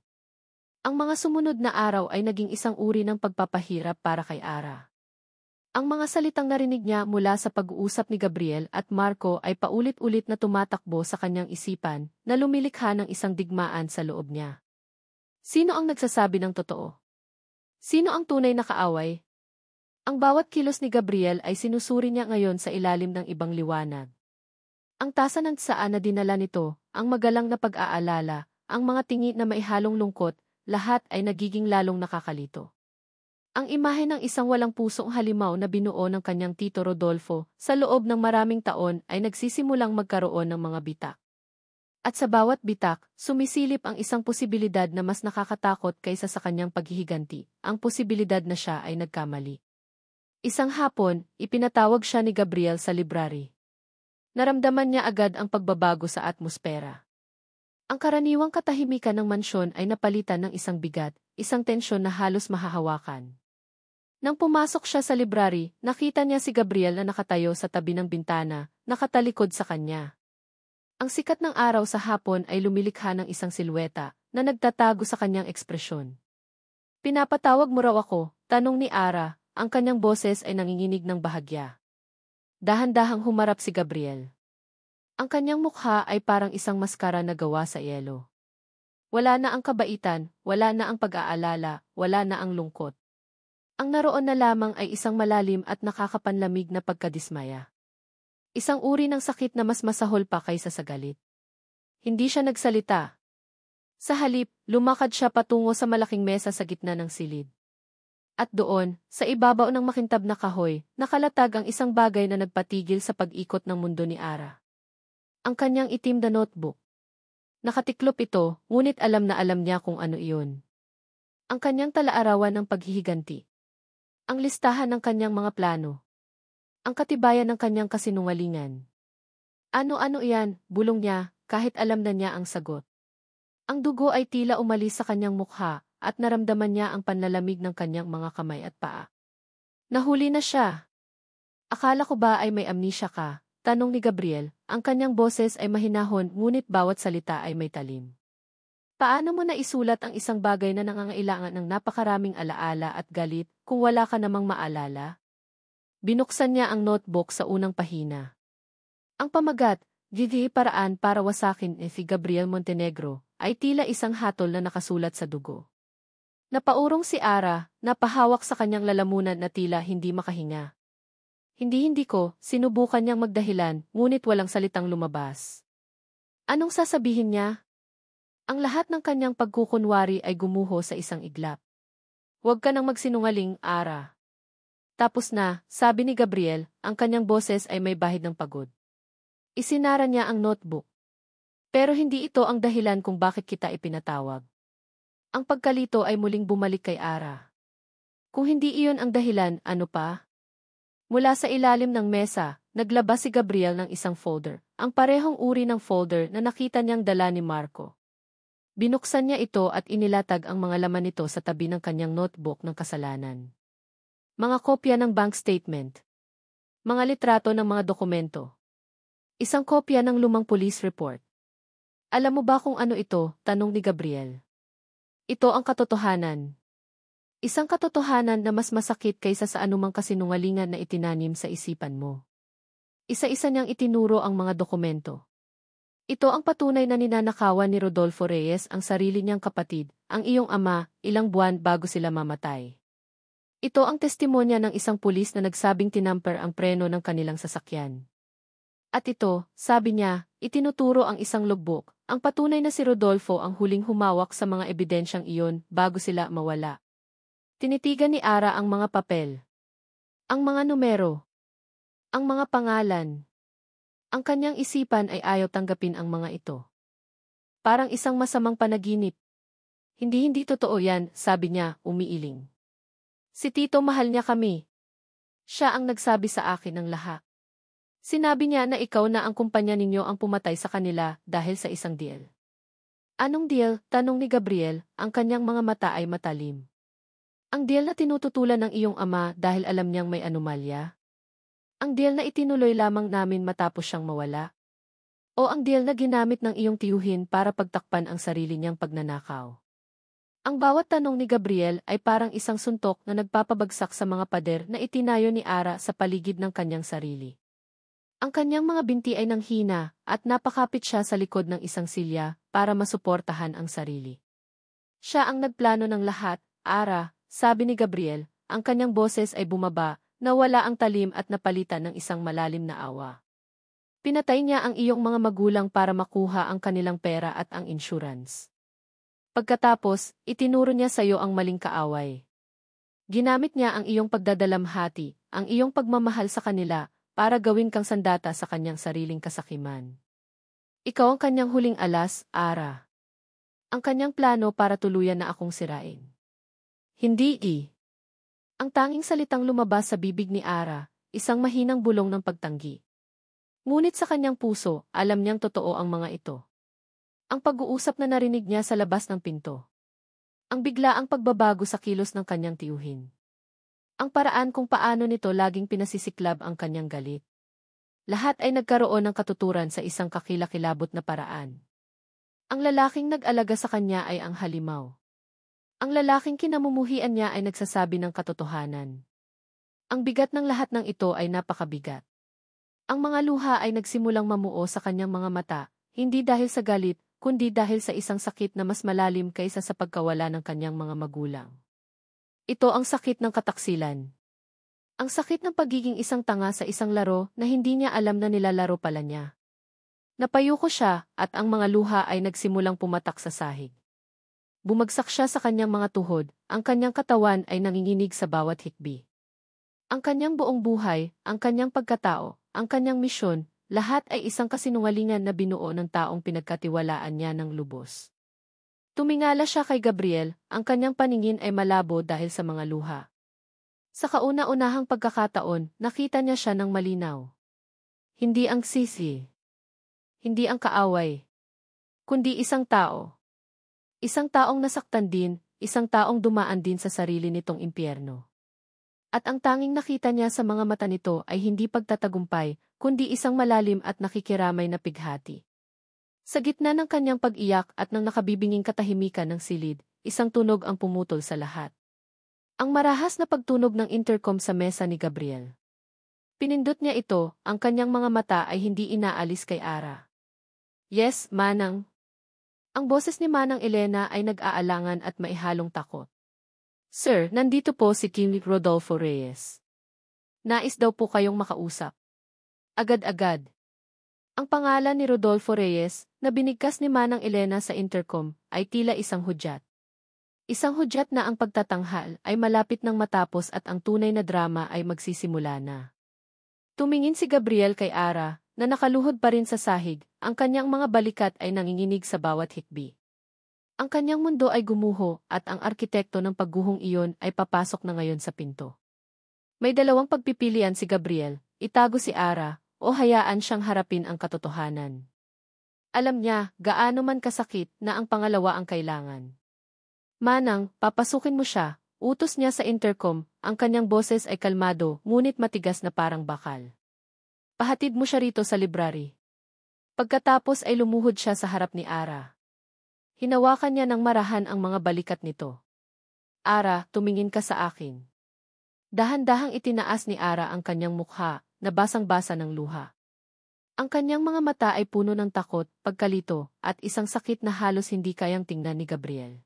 Ang mga sumunod na araw ay naging isang uri ng pagpapahirap para kay Ara. Ang mga salitang narinig niya mula sa pag-uusap ni Gabriel at Marco ay paulit-ulit na tumatakbo sa kanyang isipan na lumilikha ng isang digmaan sa loob niya. Sino ang nagsasabi ng totoo? Sino ang tunay na kaaway? Ang bawat kilos ni Gabriel ay sinusuri niya ngayon sa ilalim ng ibang liwanag. Ang tasa ng saan na dinala nito, ang magalang na pag-aalala, ang mga tingi na maihalong lungkot, lahat ay nagiging lalong nakakalito. Ang imahe ng isang walang pusong halimaw na binuo ng kanyang tito Rodolfo sa loob ng maraming taon ay nagsisimulang magkaroon ng mga bitak. At sa bawat bitak, sumisilip ang isang posibilidad na mas nakakatakot kaysa sa kanyang paghihiganti, ang posibilidad na siya ay nagkamali. Isang hapon, ipinatawag siya ni Gabriel sa library. Naramdaman niya agad ang pagbabago sa atmosfera. Ang karaniwang katahimikan ng mansyon ay napalitan ng isang bigat, isang tensyon na halos mahahawakan. Nang pumasok siya sa library, nakita niya si Gabriel na nakatayo sa tabi ng bintana, nakatalikod sa kanya. Ang sikat ng araw sa hapon ay lumilikha ng isang silweta na nagtatago sa kanyang ekspresyon. Pinapatawag mo raw ako, tanong ni Ara, ang kanyang boses ay nanginginig ng bahagya. Dahan-dahang humarap si Gabriel. Ang kanyang mukha ay parang isang maskara na gawa sa yelo. Wala na ang kabaitan, wala na ang pag-aalala, wala na ang lungkot. Ang naroon na lamang ay isang malalim at nakakapanlamig na pagkadismaya. Isang uri ng sakit na mas masahol pa kaysa sa galit. Hindi siya nagsalita. Sa halip, lumakad siya patungo sa malaking mesa sa gitna ng silid. At doon, sa ibabaw ng makintab na kahoy, nakalatag ang isang bagay na nagpatigil sa pag-ikot ng mundo ni Ara. Ang kanyang itim na notebook. Nakatiklop ito, ngunit alam na alam niya kung ano iyon. Ang kanyang talaarawan ng paghihiganti. Ang listahan ng kanyang mga plano. Ang katibayan ng kanyang kasinungalingan. Ano-ano iyan, bulong niya, kahit alam na niya ang sagot. Ang dugo ay tila umalis sa kanyang mukha, at naramdaman niya ang panlalamig ng kanyang mga kamay at paa. Nahuli na siya. Akala ko ba ay may amnesia ka? Tanong ni Gabriel, ang kanyang boses ay mahinahon ngunit bawat salita ay may talim. Paano mo naisulat ang isang bagay na nangangailangan ng napakaraming alaala at galit kung wala ka namang maalala? Binuksan niya ang notebook sa unang pahina. Ang pamagat, paraan para wasakin ni si Gabriel Montenegro, ay tila isang hatol na nakasulat sa dugo. Napaurong si Ara, napahawak sa kanyang lalamunan na tila hindi makahinga. Hindi ko, sinubukan niyang magdahilan, ngunit walang salitang lumabas. Anong sasabihin niya? Ang lahat ng kanyang pagkukunwari ay gumuho sa isang iglap. Huwag ka nang magsinungaling, Ara. Tapos na, sabi ni Gabriel, ang kanyang boses ay may bahid ng pagod. Isinara niya ang notebook. Pero hindi ito ang dahilan kung bakit kita ipinatawag. Ang pagkalito ay muling bumalik kay Ara. Kung hindi iyon ang dahilan, ano pa? Mula sa ilalim ng mesa, naglabas si Gabriel ng isang folder, ang parehong uri ng folder na nakita niyang dala ni Marco. Binuksan niya ito at inilatag ang mga laman nito sa tabi ng kanyang notebook ng kasalanan. Mga kopya ng bank statement. Mga litrato ng mga dokumento. Isang kopya ng lumang police report. Alam mo ba kung ano ito? Tanong ni Gabriel. Ito ang katotohanan. Isang katotohanan na mas masakit kaysa sa anumang kasinungalingan na itinanim sa isipan mo. Isa-isa niyang itinuro ang mga dokumento. Ito ang patunay na ninanakawan ni Rodolfo Reyes ang sarili niyang kapatid, ang iyong ama, ilang buwan bago sila mamatay. Ito ang testimonya ng isang pulis na nagsabing tinamper ang preno ng kanilang sasakyan. At ito, sabi niya, itinuturo ang isang logbook, ang patunay na si Rodolfo ang huling humawak sa mga ebidensyang iyon bago sila mawala. Tinitigan ni Ara ang mga papel, ang mga numero, ang mga pangalan. Ang kanyang isipan ay ayaw tanggapin ang mga ito. Parang isang masamang panaginip. Hindi totoo yan, sabi niya, umiiling. Si Tito mahal niya kami. Siya ang nagsabi sa akin ng lahat. Sinabi niya na ikaw na ang kumpanya ninyo ang pumatay sa kanila dahil sa isang deal. Anong deal? Tanong ni Gabriel, ang kanyang mga mata ay matalim. Ang deal na tinututulan ng iyong ama dahil alam niyang may anomalya? Ang deal na itinuloy lamang namin matapos siyang mawala? O ang deal na ginamit ng iyong tiyuhin para pagtakpan ang sarili niyang pagnanakaw? Ang bawat tanong ni Gabriel ay parang isang suntok na nagpapabagsak sa mga pader na itinayo ni Ara sa paligid ng kanyang sarili. Ang kanyang mga binti ay nanghina at napakapit siya sa likod ng isang silya para masuportahan ang sarili. Siya ang nagplano ng lahat, Ara, sabi ni Gabriel, ang kanyang boses ay bumaba, nawala ang talim at napalitan ng isang malalim na awa. Pinatay niya ang iyong mga magulang para makuha ang kanilang pera at ang insurance. Pagkatapos, itinuro niya sa iyo ang maling kaaway. Ginamit niya ang iyong pagdadalamhati, ang iyong pagmamahal sa kanila, para gawin kang sandata sa kanyang sariling kasakiman. Ikaw ang kanyang huling alas, Ara. Ang kanyang plano para tuluyan na akong sirain. Hindi. Ang tanging salitang lumabas sa bibig ni Ara, isang mahinang bulong ng pagtanggi. Ngunit sa kanyang puso, alam niyang totoo ang mga ito. Ang pag-uusap na narinig niya sa labas ng pinto. Ang biglaang pagbabago sa kilos ng kanyang tiyuhin. Ang paraan kung paano nito laging pinasisiklab ang kanyang galit. Lahat ay nagkaroon ng katuturan sa isang kakilakilabot na paraan. Ang lalaking nag-alaga sa kanya ay ang halimaw. Ang lalaking kinamumuhian niya ay nagsasabi ng katotohanan. Ang bigat ng lahat ng ito ay napakabigat. Ang mga luha ay nagsimulang mamuo sa kanyang mga mata, hindi dahil sa galit, kundi dahil sa isang sakit na mas malalim kaysa sa pagkawala ng kanyang mga magulang. Ito ang sakit ng kataksilan. Ang sakit ng pagiging isang tanga sa isang laro na hindi niya alam na nilalaro pala niya. Napayuko siya at ang mga luha ay nagsimulang pumatak sa sahig. Bumagsak siya sa kanyang mga tuhod, ang kanyang katawan ay nanginginig sa bawat hikbi. Ang kanyang buong buhay, ang kanyang pagkatao, ang kanyang misyon, lahat ay isang kasinungalingan na binuo ng taong pinagkatiwalaan niya ng lubos. Tumingala siya kay Gabriel, ang kanyang paningin ay malabo dahil sa mga luha. Sa kauna-unahang pagkakataon, nakita niya siya ng malinaw. Hindi ang sisi. Hindi ang kaaway. Kundi isang tao. Isang taong nasaktan din, isang taong dumaan din sa sarili nitong impyerno. At ang tanging nakita niya sa mga mata nito ay hindi pagtatagumpay, kundi isang malalim at nakikiramay na pighati. Sa gitna ng kanyang pag-iyak at ng nakabibinging katahimikan ng silid, isang tunog ang pumutol sa lahat. Ang marahas na pagtunog ng intercom sa mesa ni Gabriel. Pinindot niya ito, ang kanyang mga mata ay hindi inaalis kay Ara. Yes, Manang. Ang boses ni Manang Elena ay nag-aalangan at maihalong takot. Sir, nandito po si King Rodolfo Reyes. Nais daw po kayong makausap. Agad-agad. Ang pangalan ni Rodolfo Reyes, na binigkas ni Manang Elena sa intercom, ay tila isang hudyat. Isang hudyat na ang pagtatanghal ay malapit nang matapos at ang tunay na drama ay magsisimula na. Tumingin si Gabriel kay Ara, na nakaluhod pa rin sa sahig, ang kanyang mga balikat ay nanginginig sa bawat hikbi. Ang kanyang mundo ay gumuho at ang arkitekto ng pagguhong iyon ay papasok na ngayon sa pinto. May dalawang pagpipilian si Gabriel, itago si Ara, o hayaan siyang harapin ang katotohanan. Alam niya, gaano man kasakit na ang pangalawa ang kailangan. Manang, papasukin mo siya, utos niya sa intercom, ang kanyang boses ay kalmado, ngunit matigas na parang bakal. Pahatid mo siya rito sa library. Pagkatapos ay lumuhod siya sa harap ni Ara. Hinawakan niya ng marahan ang mga balikat nito. Ara, tumingin ka sa akin. Dahan-dahang itinaas ni Ara ang kanyang mukha, na basang-basa ng luha. Ang kanyang mga mata ay puno ng takot, pagkalito, at isang sakit na halos hindi kayang tingnan ni Gabriel.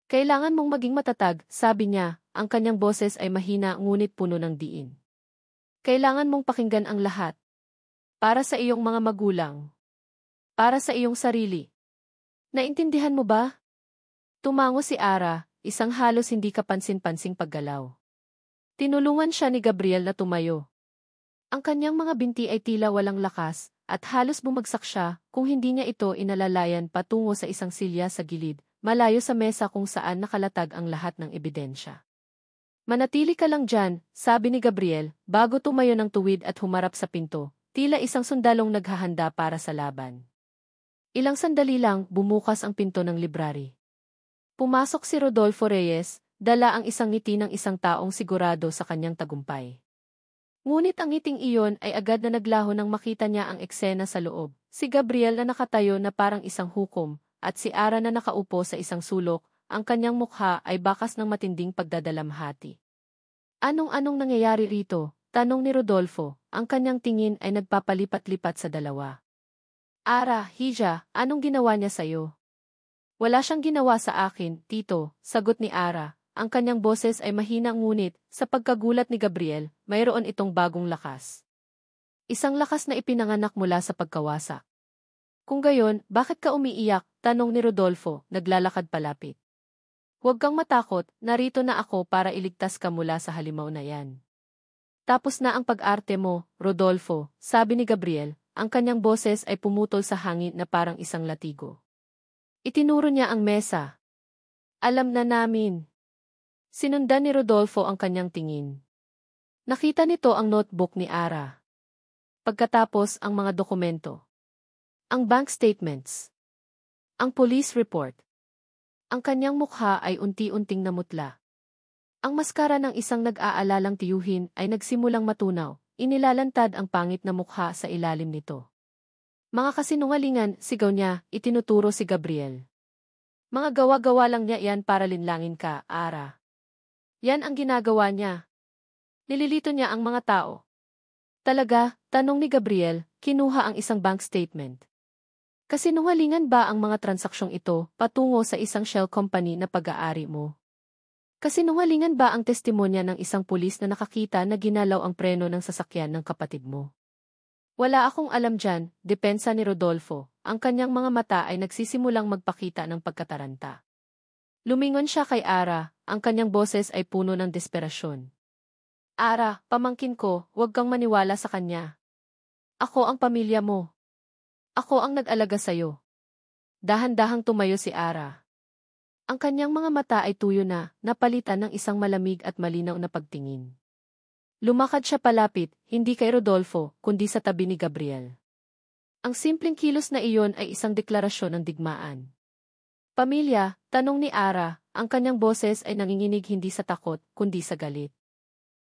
Kailangan mong maging matatag, sabi niya, ang kanyang boses ay mahina ngunit puno ng diin. Kailangan mong pakinggan ang lahat. Para sa iyong mga magulang. Para sa iyong sarili. Naintindihan mo ba? Tumango si Ara, isang halos hindi kapansin-pansing paggalaw. Tinulungan siya ni Gabriel na tumayo. Ang kanyang mga binti ay tila walang lakas, at halos bumagsak siya kung hindi niya ito inalalayan patungo sa isang silya sa gilid, malayo sa mesa kung saan nakalatag ang lahat ng ebidensya. Manatili ka lang dyan, sabi ni Gabriel, bago tumayo ng tuwid at humarap sa pinto, tila isang sundalong naghahanda para sa laban. Ilang sandali lang, bumukas ang pinto ng library. Pumasok si Rodolfo Reyes, dala ang isang ngiti ng isang taong sigurado sa kanyang tagumpay. Ngunit ang ngiting iyon ay agad na naglaho nang makita niya ang eksena sa loob. Si Gabriel na nakatayo na parang isang hukom, at si Ara na nakaupo sa isang sulok, ang kanyang mukha ay bakas ng matinding pagdadalamhati. Anong nangyayari rito? Tanong ni Rodolfo, ang kanyang tingin ay nagpapalipat-lipat sa dalawa. Ara, Hija, anong ginawa niya sa'yo? Wala siyang ginawa sa akin, Tito, sagot ni Ara. Ang kanyang boses ay mahina ngunit, sa pagkagulat ni Gabriel, mayroon itong bagong lakas. Isang lakas na ipinanganak mula sa pagkawasak. Kung gayon, bakit ka umiiyak? Tanong ni Rodolfo, naglalakad palapit. Huwag kang matakot, narito na ako para iligtas ka mula sa halimaw na yan. Tapos na ang pag-arte mo, Rodolfo, sabi ni Gabriel, ang kanyang boses ay pumutol sa hangin na parang isang latigo. Itinuro niya ang mesa. Alam na namin. Sinundan ni Rodolfo ang kanyang tingin. Nakita nito ang notebook ni Ara. Pagkatapos ang mga dokumento. Ang bank statements. Ang police report. Ang kanyang mukha ay unti-unting namutla. Ang maskara ng isang nag-aalalang tiyuhin ay nagsimulang matunaw, inilalantad ang pangit na mukha sa ilalim nito. Mga kasinungalingan, sigaw niya, itinuturo si Gabriel. Mga gawa-gawa lang niya yan para linlangin ka, Ara. Yan ang ginagawa niya. Nililito niya ang mga tao. Talaga, tanong ni Gabriel, kinuha ang isang bank statement. Kasinungalingan ba ang mga transaksyong ito patungo sa isang shell company na pag-aari mo? Kasinungalingan ba ang testimonya ng isang pulis na nakakita na ginalaw ang preno ng sasakyan ng kapatid mo? Wala akong alam dyan, depensa ni Rodolfo, ang kanyang mga mata ay nagsisimulang magpakita ng pagkataranta. Lumingon siya kay Ara, ang kanyang boses ay puno ng desperasyon. Ara, pamangkin ko, huwag kang maniwala sa kanya. Ako ang pamilya mo. Ako ang nag-alaga sa'yo. Dahan-dahang tumayo si Ara. Ang kanyang mga mata ay tuyo na, napalitan ng isang malamig at malinaw na pagtingin. Lumakad siya palapit, hindi kay Rodolfo, kundi sa tabi ni Gabriel. Ang simpleng kilos na iyon ay isang deklarasyon ng digmaan. Pamilya, tanong ni Ara, ang kanyang boses ay nanginginig hindi sa takot, kundi sa galit.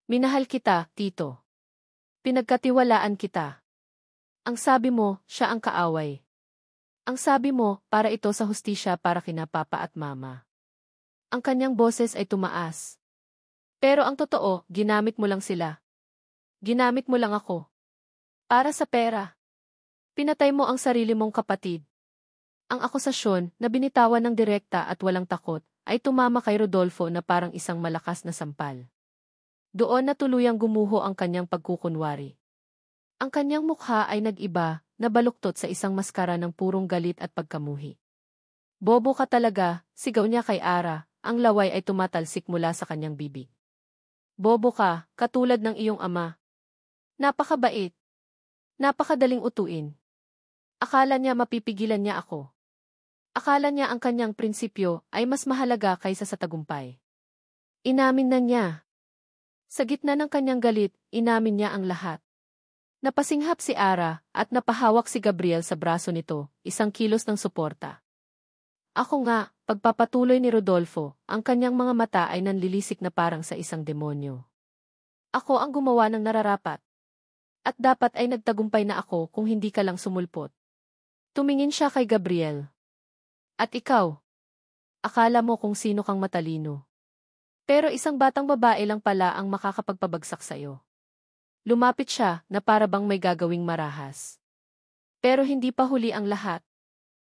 Minahal kita, Tito. Pinagkatiwalaan kita. Ang sabi mo, siya ang kaaway. Ang sabi mo, para ito sa hustisya para kina Papa at Mama. Ang kanyang boses ay tumaas. Pero ang totoo, ginamit mo lang sila. Ginamit mo lang ako. Para sa pera. Pinatay mo ang sarili mong kapatid. Ang akusasyon, na binitawan ng direkta at walang takot, ay tumama kay Rodolfo na parang isang malakas na sampal. Doon na tuluyang gumuho ang kanyang pagkukunwari. Ang kanyang mukha ay nag-iba, nabaluktot sa isang maskara ng purong galit at pagkamuhi. Bobo ka talaga, sigaw niya kay Ara, ang laway ay tumatalsik mula sa kanyang bibig. Bobo ka, katulad ng iyong ama. Napakabait. Napakadaling utuin. Akala niya mapipigilan niya ako. Akala niya ang kanyang prinsipyo ay mas mahalaga kaysa sa tagumpay. Inamin na niya. Sa gitna ng kanyang galit, inamin niya ang lahat. Napasinghap si Ara at napahawak si Gabriel sa braso nito, isang kilos ng suporta. Ako nga, pagpapatuloy ni Rodolfo, ang kanyang mga mata ay nanlilisik na parang sa isang demonyo. Ako ang gumawa ng nararapat. At dapat ay nagtagumpay na ako kung hindi ka lang sumulpot. Tumingin siya kay Gabriel. At ikaw? Akala mo kung sino kang matalino. Pero isang batang babae lang pala ang makakapagpabagsak sa'yo. Lumapit siya na para bang may gagawing marahas. Pero hindi pa huli ang lahat.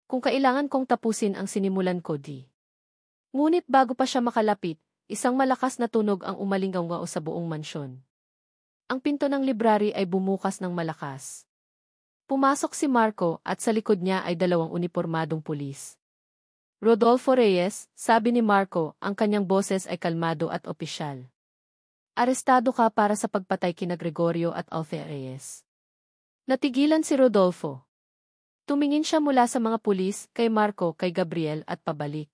Kung kailangan kong tapusin ang sinimulan ko Ngunit bago pa siya makalapit, isang malakas na tunog ang umalinggaw sa buong mansyon. Ang pinto ng library ay bumukas ng malakas. Pumasok si Marco at sa likod niya ay dalawang unipormadong pulis. Rodolfo Reyes, sabi ni Marco, ang kanyang boses ay kalmado at opisyal. Arestado ka para sa pagpatay kina Gregorio at Alfe Reyes. Natigilan si Rodolfo. Tumingin siya mula sa mga pulis, kay Marco, kay Gabriel at pabalik.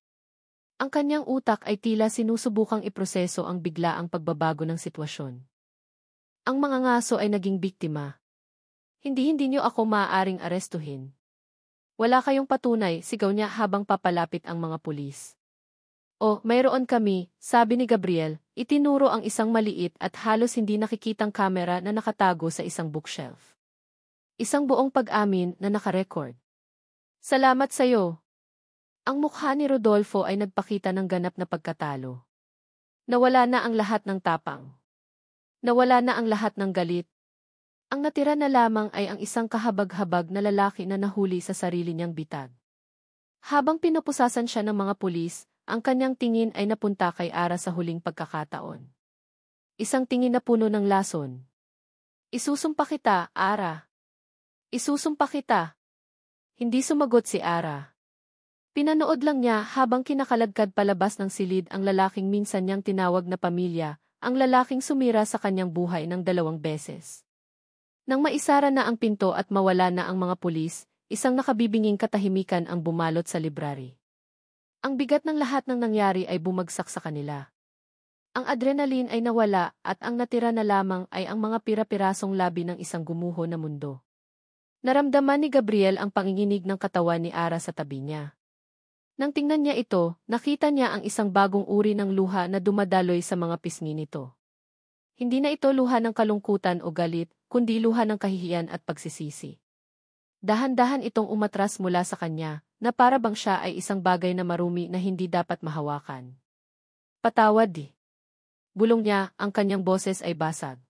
Ang kanyang utak ay tila sinusubukang iproseso ang biglaang pagbabago ng sitwasyon. Ang mga ngaso ay naging biktima. Hindi niyo ako maaaring arestuhin. Wala kayong patunay, sigaw niya habang papalapit ang mga pulis. O, mayroon kami, sabi ni Gabriel, itinuro ang isang maliit at halos hindi nakikitang kamera na nakatago sa isang bookshelf. Isang buong pag-amin na nakarecord. Salamat sa'yo. Ang mukha ni Rodolfo ay nagpakita ng ganap na pagkatalo. Nawala na ang lahat ng tapang. Nawala na ang lahat ng galit. Ang natira na lamang ay ang isang kahabag-habag na lalaki na nahuli sa sarili niyang bitag. Habang pinupusasan siya ng mga pulis, ang kanyang tingin ay napunta kay Ara sa huling pagkakataon. Isang tingin na puno ng lason. Isusumpa kita, Ara. Isusumpa kita. Hindi sumagot si Ara. Pinanood lang niya habang kinakaladkad palabas ng silid ang lalaking minsan niyang tinawag na pamilya, ang lalaking sumira sa kanyang buhay ng 2 beses. Nang maisara na ang pinto at mawala na ang mga pulis, isang nakabibinging katahimikan ang bumalot sa library. Ang bigat ng lahat ng nangyari ay bumagsak sa kanila. Ang adrenaline ay nawala at ang natira na lamang ay ang mga pira-pirasong labi ng isang gumuho na mundo. Naramdaman ni Gabriel ang panginginig ng katawan ni Ara sa tabi niya. Nang tingnan niya ito, nakita niya ang isang bagong uri ng luha na dumadaloy sa mga pisngi nito. Hindi na ito luha ng kalungkutan o galit, kundi luha ng kahihiyan at pagsisisi. Dahan-dahan itong umatras mula sa kanya, na para bang siya ay isang bagay na marumi na hindi dapat mahawakan. Patawad Bulong niya, ang kanyang boses ay basag.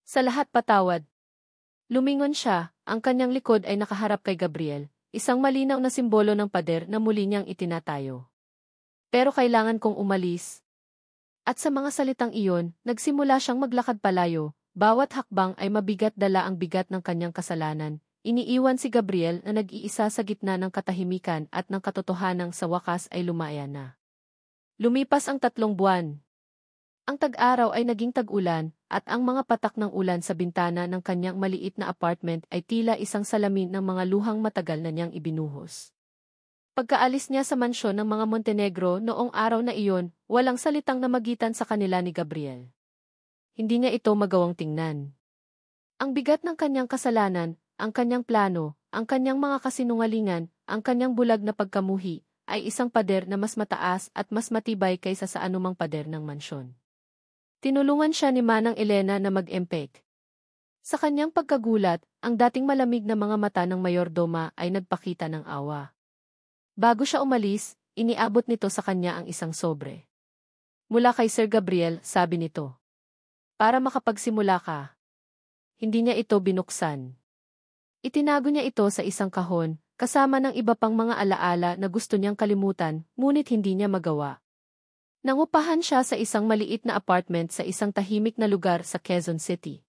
Sa lahat patawad. Lumingon siya, ang kanyang likod ay nakaharap kay Gabriel. Isang malinaw na simbolo ng pader na muli niyang itinatayo. Pero kailangan kong umalis. At sa mga salitang iyon, nagsimula siyang maglakad palayo, bawat hakbang ay mabigat dala ang bigat ng kanyang kasalanan. Iniiwan si Gabriel na nag-iisa sa gitna ng katahimikan at ng katotohanang sa wakas ay lumaya na. Lumipas ang 3 buwan. Ang tag-araw ay naging tag-ulan, at ang mga patak ng ulan sa bintana ng kanyang maliit na apartment ay tila isang salamin ng mga luhang matagal na niyang ibinuhos. Pagkaalis niya sa mansyon ng mga Montenegro noong araw na iyon, walang salitang namagitan sa kanila ni Gabriel. Hindi niya ito magawang tingnan. Ang bigat ng kanyang kasalanan, ang kanyang plano, ang kanyang mga kasinungalingan, ang kanyang bulag na pagkamuhi, ay isang pader na mas mataas at mas matibay kaysa sa anumang pader ng mansyon. Tinulungan siya ni Manang Elena na mag-empek. Sa kanyang pagkagulat, ang dating malamig na mga mata ng mayordoma ay nagpakita ng awa. Bago siya umalis, iniabot nito sa kanya ang isang sobre. Mula kay Sir Gabriel, sabi nito. Para makapagsimula ka. Hindi niya ito binuksan. Itinago niya ito sa isang kahon, kasama ng iba pang mga alaala na gusto niyang kalimutan, ngunit hindi niya magawa. Nangupahan siya sa isang maliit na apartment sa isang tahimik na lugar sa Quezon City.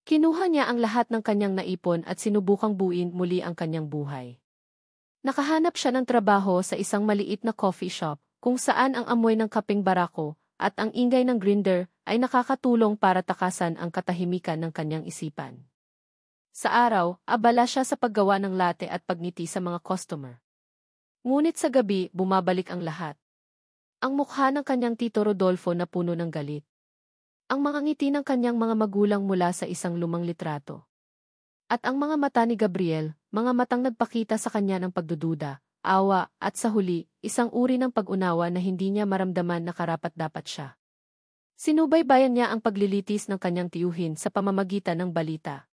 Kinuha niya ang lahat ng kanyang naipon at sinubukang buuin muli ang kanyang buhay. Nakahanap siya ng trabaho sa isang maliit na coffee shop, kung saan ang amoy ng kapeng barako at ang ingay ng grinder ay nakakatulong para takasan ang katahimikan ng kanyang isipan. Sa araw, abala siya sa paggawa ng latte at pagngiti sa mga customer. Ngunit sa gabi, bumabalik ang lahat. Ang mukha ng kanyang tito Rodolfo na puno ng galit. Ang mga ngiti ng kanyang mga magulang mula sa isang lumang litrato. At ang mga mata ni Gabriel, mga matang nagpakita sa kanya ng pagdududa, awa, at sa huli, isang uri ng pag-unawa na hindi niya maramdaman na karapat-dapat siya. Sinubaybayan niya ang paglilitis ng kanyang tiyuhin sa pamamagitan ng balita.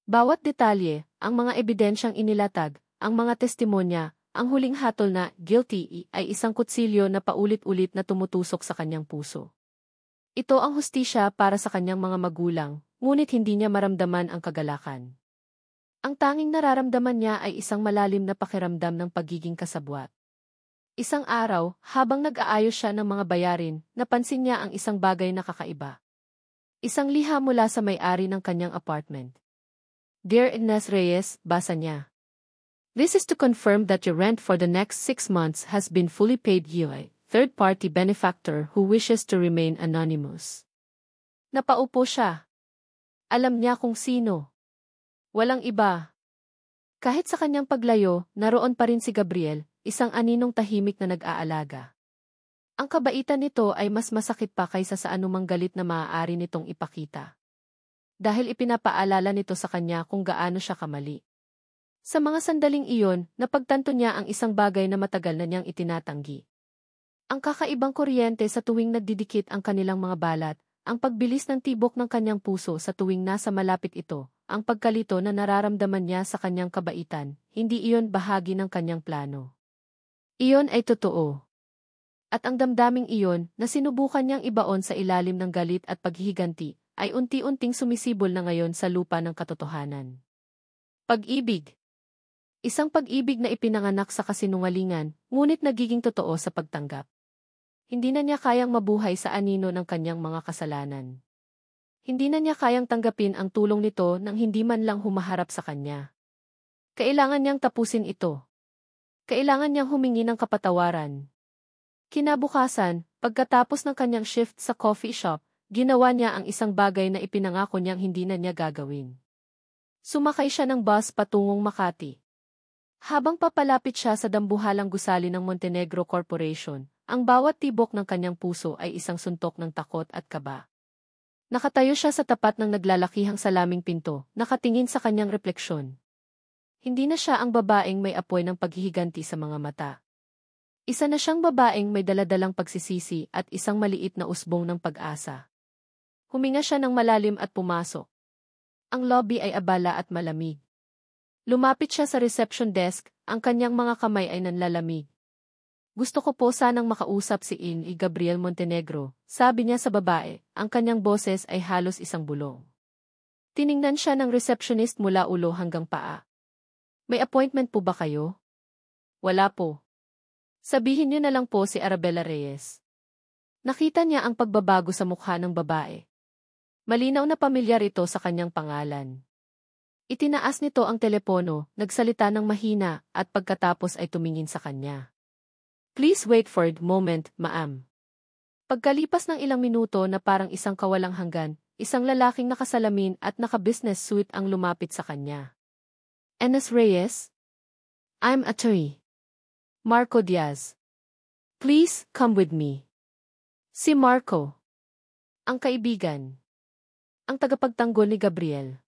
Bawat detalye, ang mga ebidensyang inilatag, ang mga testimonya, ang huling hatol na guilty ay isang kutsilyo na paulit-ulit na tumutusok sa kanyang puso. Ito ang hustisya para sa kanyang mga magulang, ngunit hindi niya maramdaman ang kagalakan. Ang tanging nararamdaman niya ay isang malalim na pakiramdam ng pagiging kasabwat. Isang araw, habang nag-aayos siya ng mga bayarin, napansin niya ang isang bagay na kakaiba. Isang liha mula sa may-ari ng kanyang apartment. Dear Ines Reyes, basa niya. This is to confirm that your rent for the next 6 months has been fully paid you, a third-party benefactor who wishes to remain anonymous. Napaupo siya. Alam niya kung sino. Walang iba. Kahit sa kanyang paglayo, naroon pa rin si Gabriel, isang aninong tahimik na nag-aalaga. Ang kabaitan nito ay mas masakit pa kaysa sa anumang galit na maaari nitong ipakita. Dahil ipinapaalala nito sa kanya kung gaano siya kamali. Sa mga sandaling iyon, napagtanto niya ang isang bagay na matagal na niyang itinatanggi. Ang kakaibang kuryente sa tuwing nagdidikit ang kanilang mga balat, ang pagbilis ng tibok ng kanyang puso sa tuwing nasa malapit ito, ang pagkalito na nararamdaman niya sa kanyang kabaitan, hindi iyon bahagi ng kanyang plano. Iyon ay totoo. At ang damdaming iyon, na sinubukan niyang ibaon sa ilalim ng galit at paghihiganti, ay unti-unting sumisibol na ngayon sa lupa ng katotohanan. Pag-ibig. Isang pag-ibig na ipinanganak sa kasinungalingan, ngunit nagiging totoo sa pagtanggap. Hindi na niya kayang mabuhay sa anino ng kanyang mga kasalanan. Hindi na niya kayang tanggapin ang tulong nito nang hindi man lang humaharap sa kanya. Kailangan niyang tapusin ito. Kailangan niyang humingi ng kapatawaran. Kinabukasan, pagkatapos ng kanyang shift sa coffee shop, ginawa niya ang isang bagay na ipinangako niyang hindi na niya gagawin. Sumakay siya ng bus patungong Makati. Habang papalapit siya sa dambuhalang gusali ng Montenegro Corporation, ang bawat tibok ng kanyang puso ay isang suntok ng takot at kaba. Nakatayo siya sa tapat ng naglalakihang salaming pinto, nakatingin sa kanyang refleksyon. Hindi na siya ang babaeng may apoy ng paghihiganti sa mga mata. Isa na siyang babaeng may daladalang pagsisisi at isang maliit na usbong ng pag-asa. Huminga siya ng malalim at pumasok. Ang lobby ay abala at malamig. Lumapit siya sa reception desk, ang kanyang mga kamay ay nanlalamig. Gusto ko po sanang makausap si Gabriel Montenegro, sabi niya sa babae, ang kanyang boses ay halos isang bulong. Tiningnan siya ng receptionist mula ulo hanggang paa. May appointment po ba kayo? Wala po. Sabihin niyo na lang po si Arabella Reyes. Nakita niya ang pagbabago sa mukha ng babae. Malinaw na pamilyar ito sa kanyang pangalan. Itinaas nito ang telepono, nagsalita ng mahina, at pagkatapos ay tumingin sa kanya. Please wait for a moment, ma'am. Pagkalipas ng ilang minuto na parang isang kawalang hanggan, isang lalaking nakasalamin at naka-business suit ang lumapit sa kanya. Ines Reyes? I'm attorney Marco Diaz. Please, come with me. Si Marco. Ang kaibigan. Ang tagapagtanggol ni Gabriel.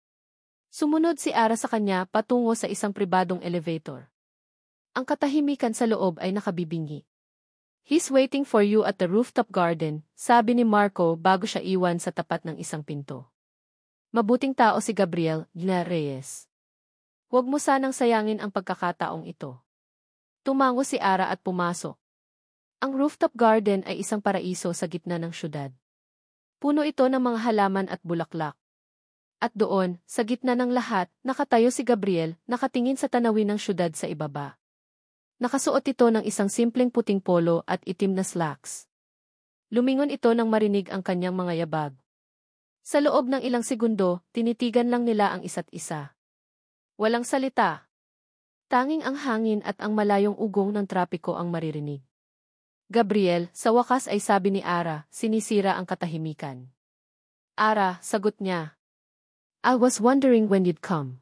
Sumunod si Ara sa kanya patungo sa isang pribadong elevator. Ang katahimikan sa loob ay nakabibingi. He's waiting for you at the rooftop garden, sabi ni Marco bago siya iwan sa tapat ng isang pinto. Mabuting tao si Gabriel, Gina Reyes. Huwag mo sanang sayangin ang pagkakataong ito. Tumango si Ara at pumasok. Ang rooftop garden ay isang paraiso sa gitna ng syudad. Puno ito ng mga halaman at bulaklak. At doon, sa gitna ng lahat, nakatayo si Gabriel, nakatingin sa tanawin ng syudad sa ibaba. Nakasuot ito ng isang simpleng puting polo at itim na slacks. Lumingon ito nang marinig ang kanyang mga yabag. Sa loob ng ilang segundo, tinitigan lang nila ang isa't isa. Walang salita. Tanging ang hangin at ang malayong ugong ng trapiko ang maririnig. Gabriel, sa wakas ay sabi ni Ara, sinisira ang katahimikan. Ara, sagot niya. I was wondering when you'd come.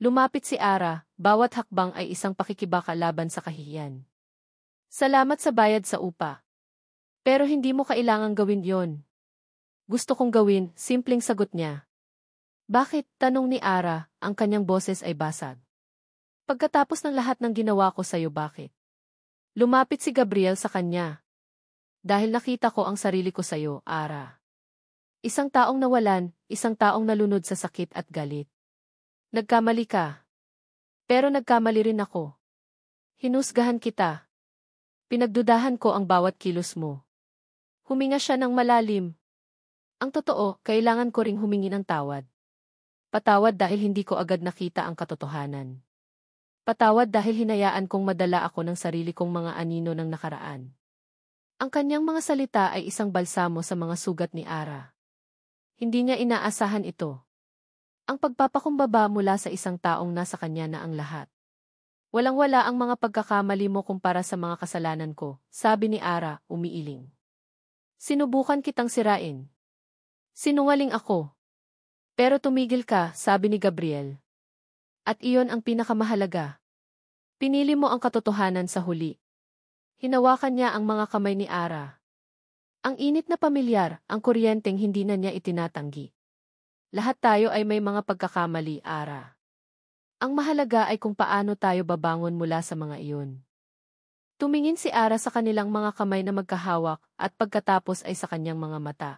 Lumapit si Ara, bawat hakbang ay isang pakikibaka laban sa kahihiyan. Salamat sa bayad sa upa. Pero hindi mo kailangang gawin yon. Gusto kong gawin, simpleng sagot niya. Bakit? Tanong ni Ara, ang kanyang boses ay basag. Pagkatapos ng lahat ng ginawa ko sa'yo, bakit? Lumapit si Gabriel sa kanya. Dahil nakita ko ang sarili ko sa'yo, Ara. Isang taong nawalan, isang taong nalunod sa sakit at galit. Nagkamali ka. Pero nagkamali rin ako. Hinusgahan kita. Pinagdudahan ko ang bawat kilos mo. Huminga siya ng malalim. Ang totoo, kailangan ko ring humingi ng tawad. Patawad dahil hindi ko agad nakita ang katotohanan. Patawad dahil hinayaan kong madala ako ng sarili kong mga anino ng nakaraan. Ang kanyang mga salita ay isang balsamo sa mga sugat ni Ara. Hindi niya inaasahan ito. Ang pagpapakumbaba mula sa isang taong nasa kanya na ang lahat. Walang-wala ang mga pagkakamali mo kumpara sa mga kasalanan ko, sabi ni Ara, umiiling. Sinubukan kitang sirain. Sinungaling ako. Pero tumigil ka, sabi ni Gabriel. At iyon ang pinakamahalaga. Pinili mo ang katotohanan sa huli. Hinawakan niya ang mga kamay ni Ara. Ang init na pamilyar, ang kuryenteng hindi na niya itinatanggi. Lahat tayo ay may mga pagkakamali, Ara. Ang mahalaga ay kung paano tayo babangon mula sa mga iyon. Tumingin si Ara sa kanilang mga kamay na magkahawak at pagkatapos ay sa kanyang mga mata.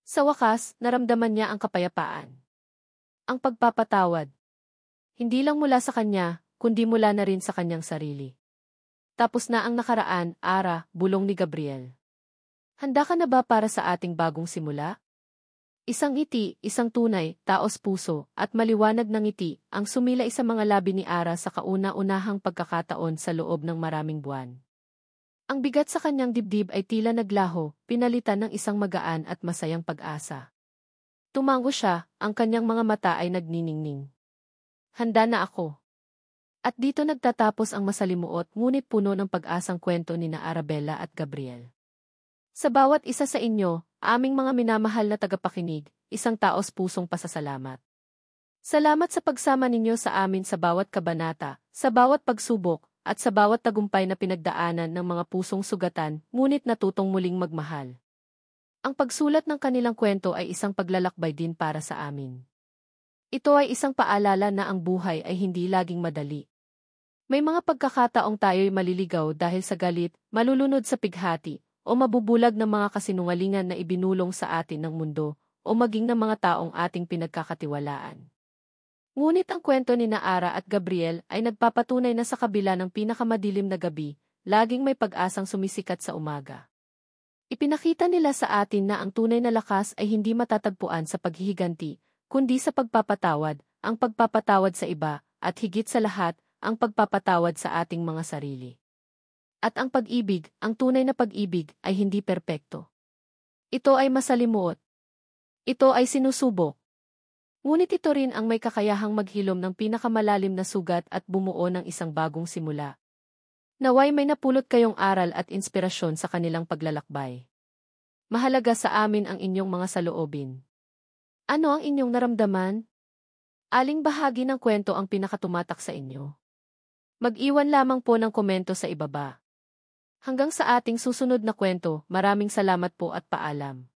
Sa wakas, naramdaman niya ang kapayapaan. Ang pagpapatawad. Hindi lang mula sa kanya, kundi mula na rin sa kanyang sarili. Tapos na ang nakaraan, Ara, bulong ni Gabriel. Handa ka na ba para sa ating bagong simula? Isang ngiti, isang tunay, taos puso, at maliwanag na ngiti, ang sumilay sa mga labi ni Ara sa kauna-unahang pagkakataon sa loob ng maraming buwan. Ang bigat sa kanyang dibdib ay tila naglaho, pinalitan ng isang magaan at masayang pag-asa. Tumango siya, ang kanyang mga mata ay nagniningning. Handa na ako. At dito nagtatapos ang masalimuot ngunit puno ng pag-asang kwento ni na Arabella at Gabriel. Sa bawat isa sa inyo, aming mga minamahal na tagapakinig, isang taos-pusong pasasalamat. Salamat sa pagsama ninyo sa amin sa bawat kabanata, sa bawat pagsubok, at sa bawat tagumpay na pinagdaanan ng mga pusong sugatan, ngunit natutong muling magmahal. Ang pagsulat ng kanilang kwento ay isang paglalakbay din para sa amin. Ito ay isang paalala na ang buhay ay hindi laging madali. May mga pagkakataong tayo'y maliligaw dahil sa galit, malulunod sa pighati, o mabubulag ng mga kasinungalingan na ibinulong sa atin ng mundo, o maging ng mga taong ating pinagkakatiwalaan. Ngunit ang kwento ni Ara at Gabriel ay nagpapatunay na sa kabila ng pinakamadilim na gabi, laging may pag-asang sumisikat sa umaga. Ipinakita nila sa atin na ang tunay na lakas ay hindi matatagpuan sa paghihiganti, kundi sa pagpapatawad, ang pagpapatawad sa iba, at higit sa lahat, ang pagpapatawad sa ating mga sarili. At ang pag-ibig, ang tunay na pag-ibig, ay hindi perpekto. Ito ay masalimuot. Ito ay sinusubok. Ngunit ito rin ang may kakayahang maghilom ng pinakamalalim na sugat at bumuo ng isang bagong simula. Naway may napulot kayong aral at inspirasyon sa kanilang paglalakbay. Mahalaga sa amin ang inyong mga saloobin. Ano ang inyong naramdaman? Aling bahagi ng kwento ang pinakatumatak sa inyo? Mag-iwan lamang po ng komento sa ibaba. Hanggang sa ating susunod na kwento, maraming salamat po at paalam.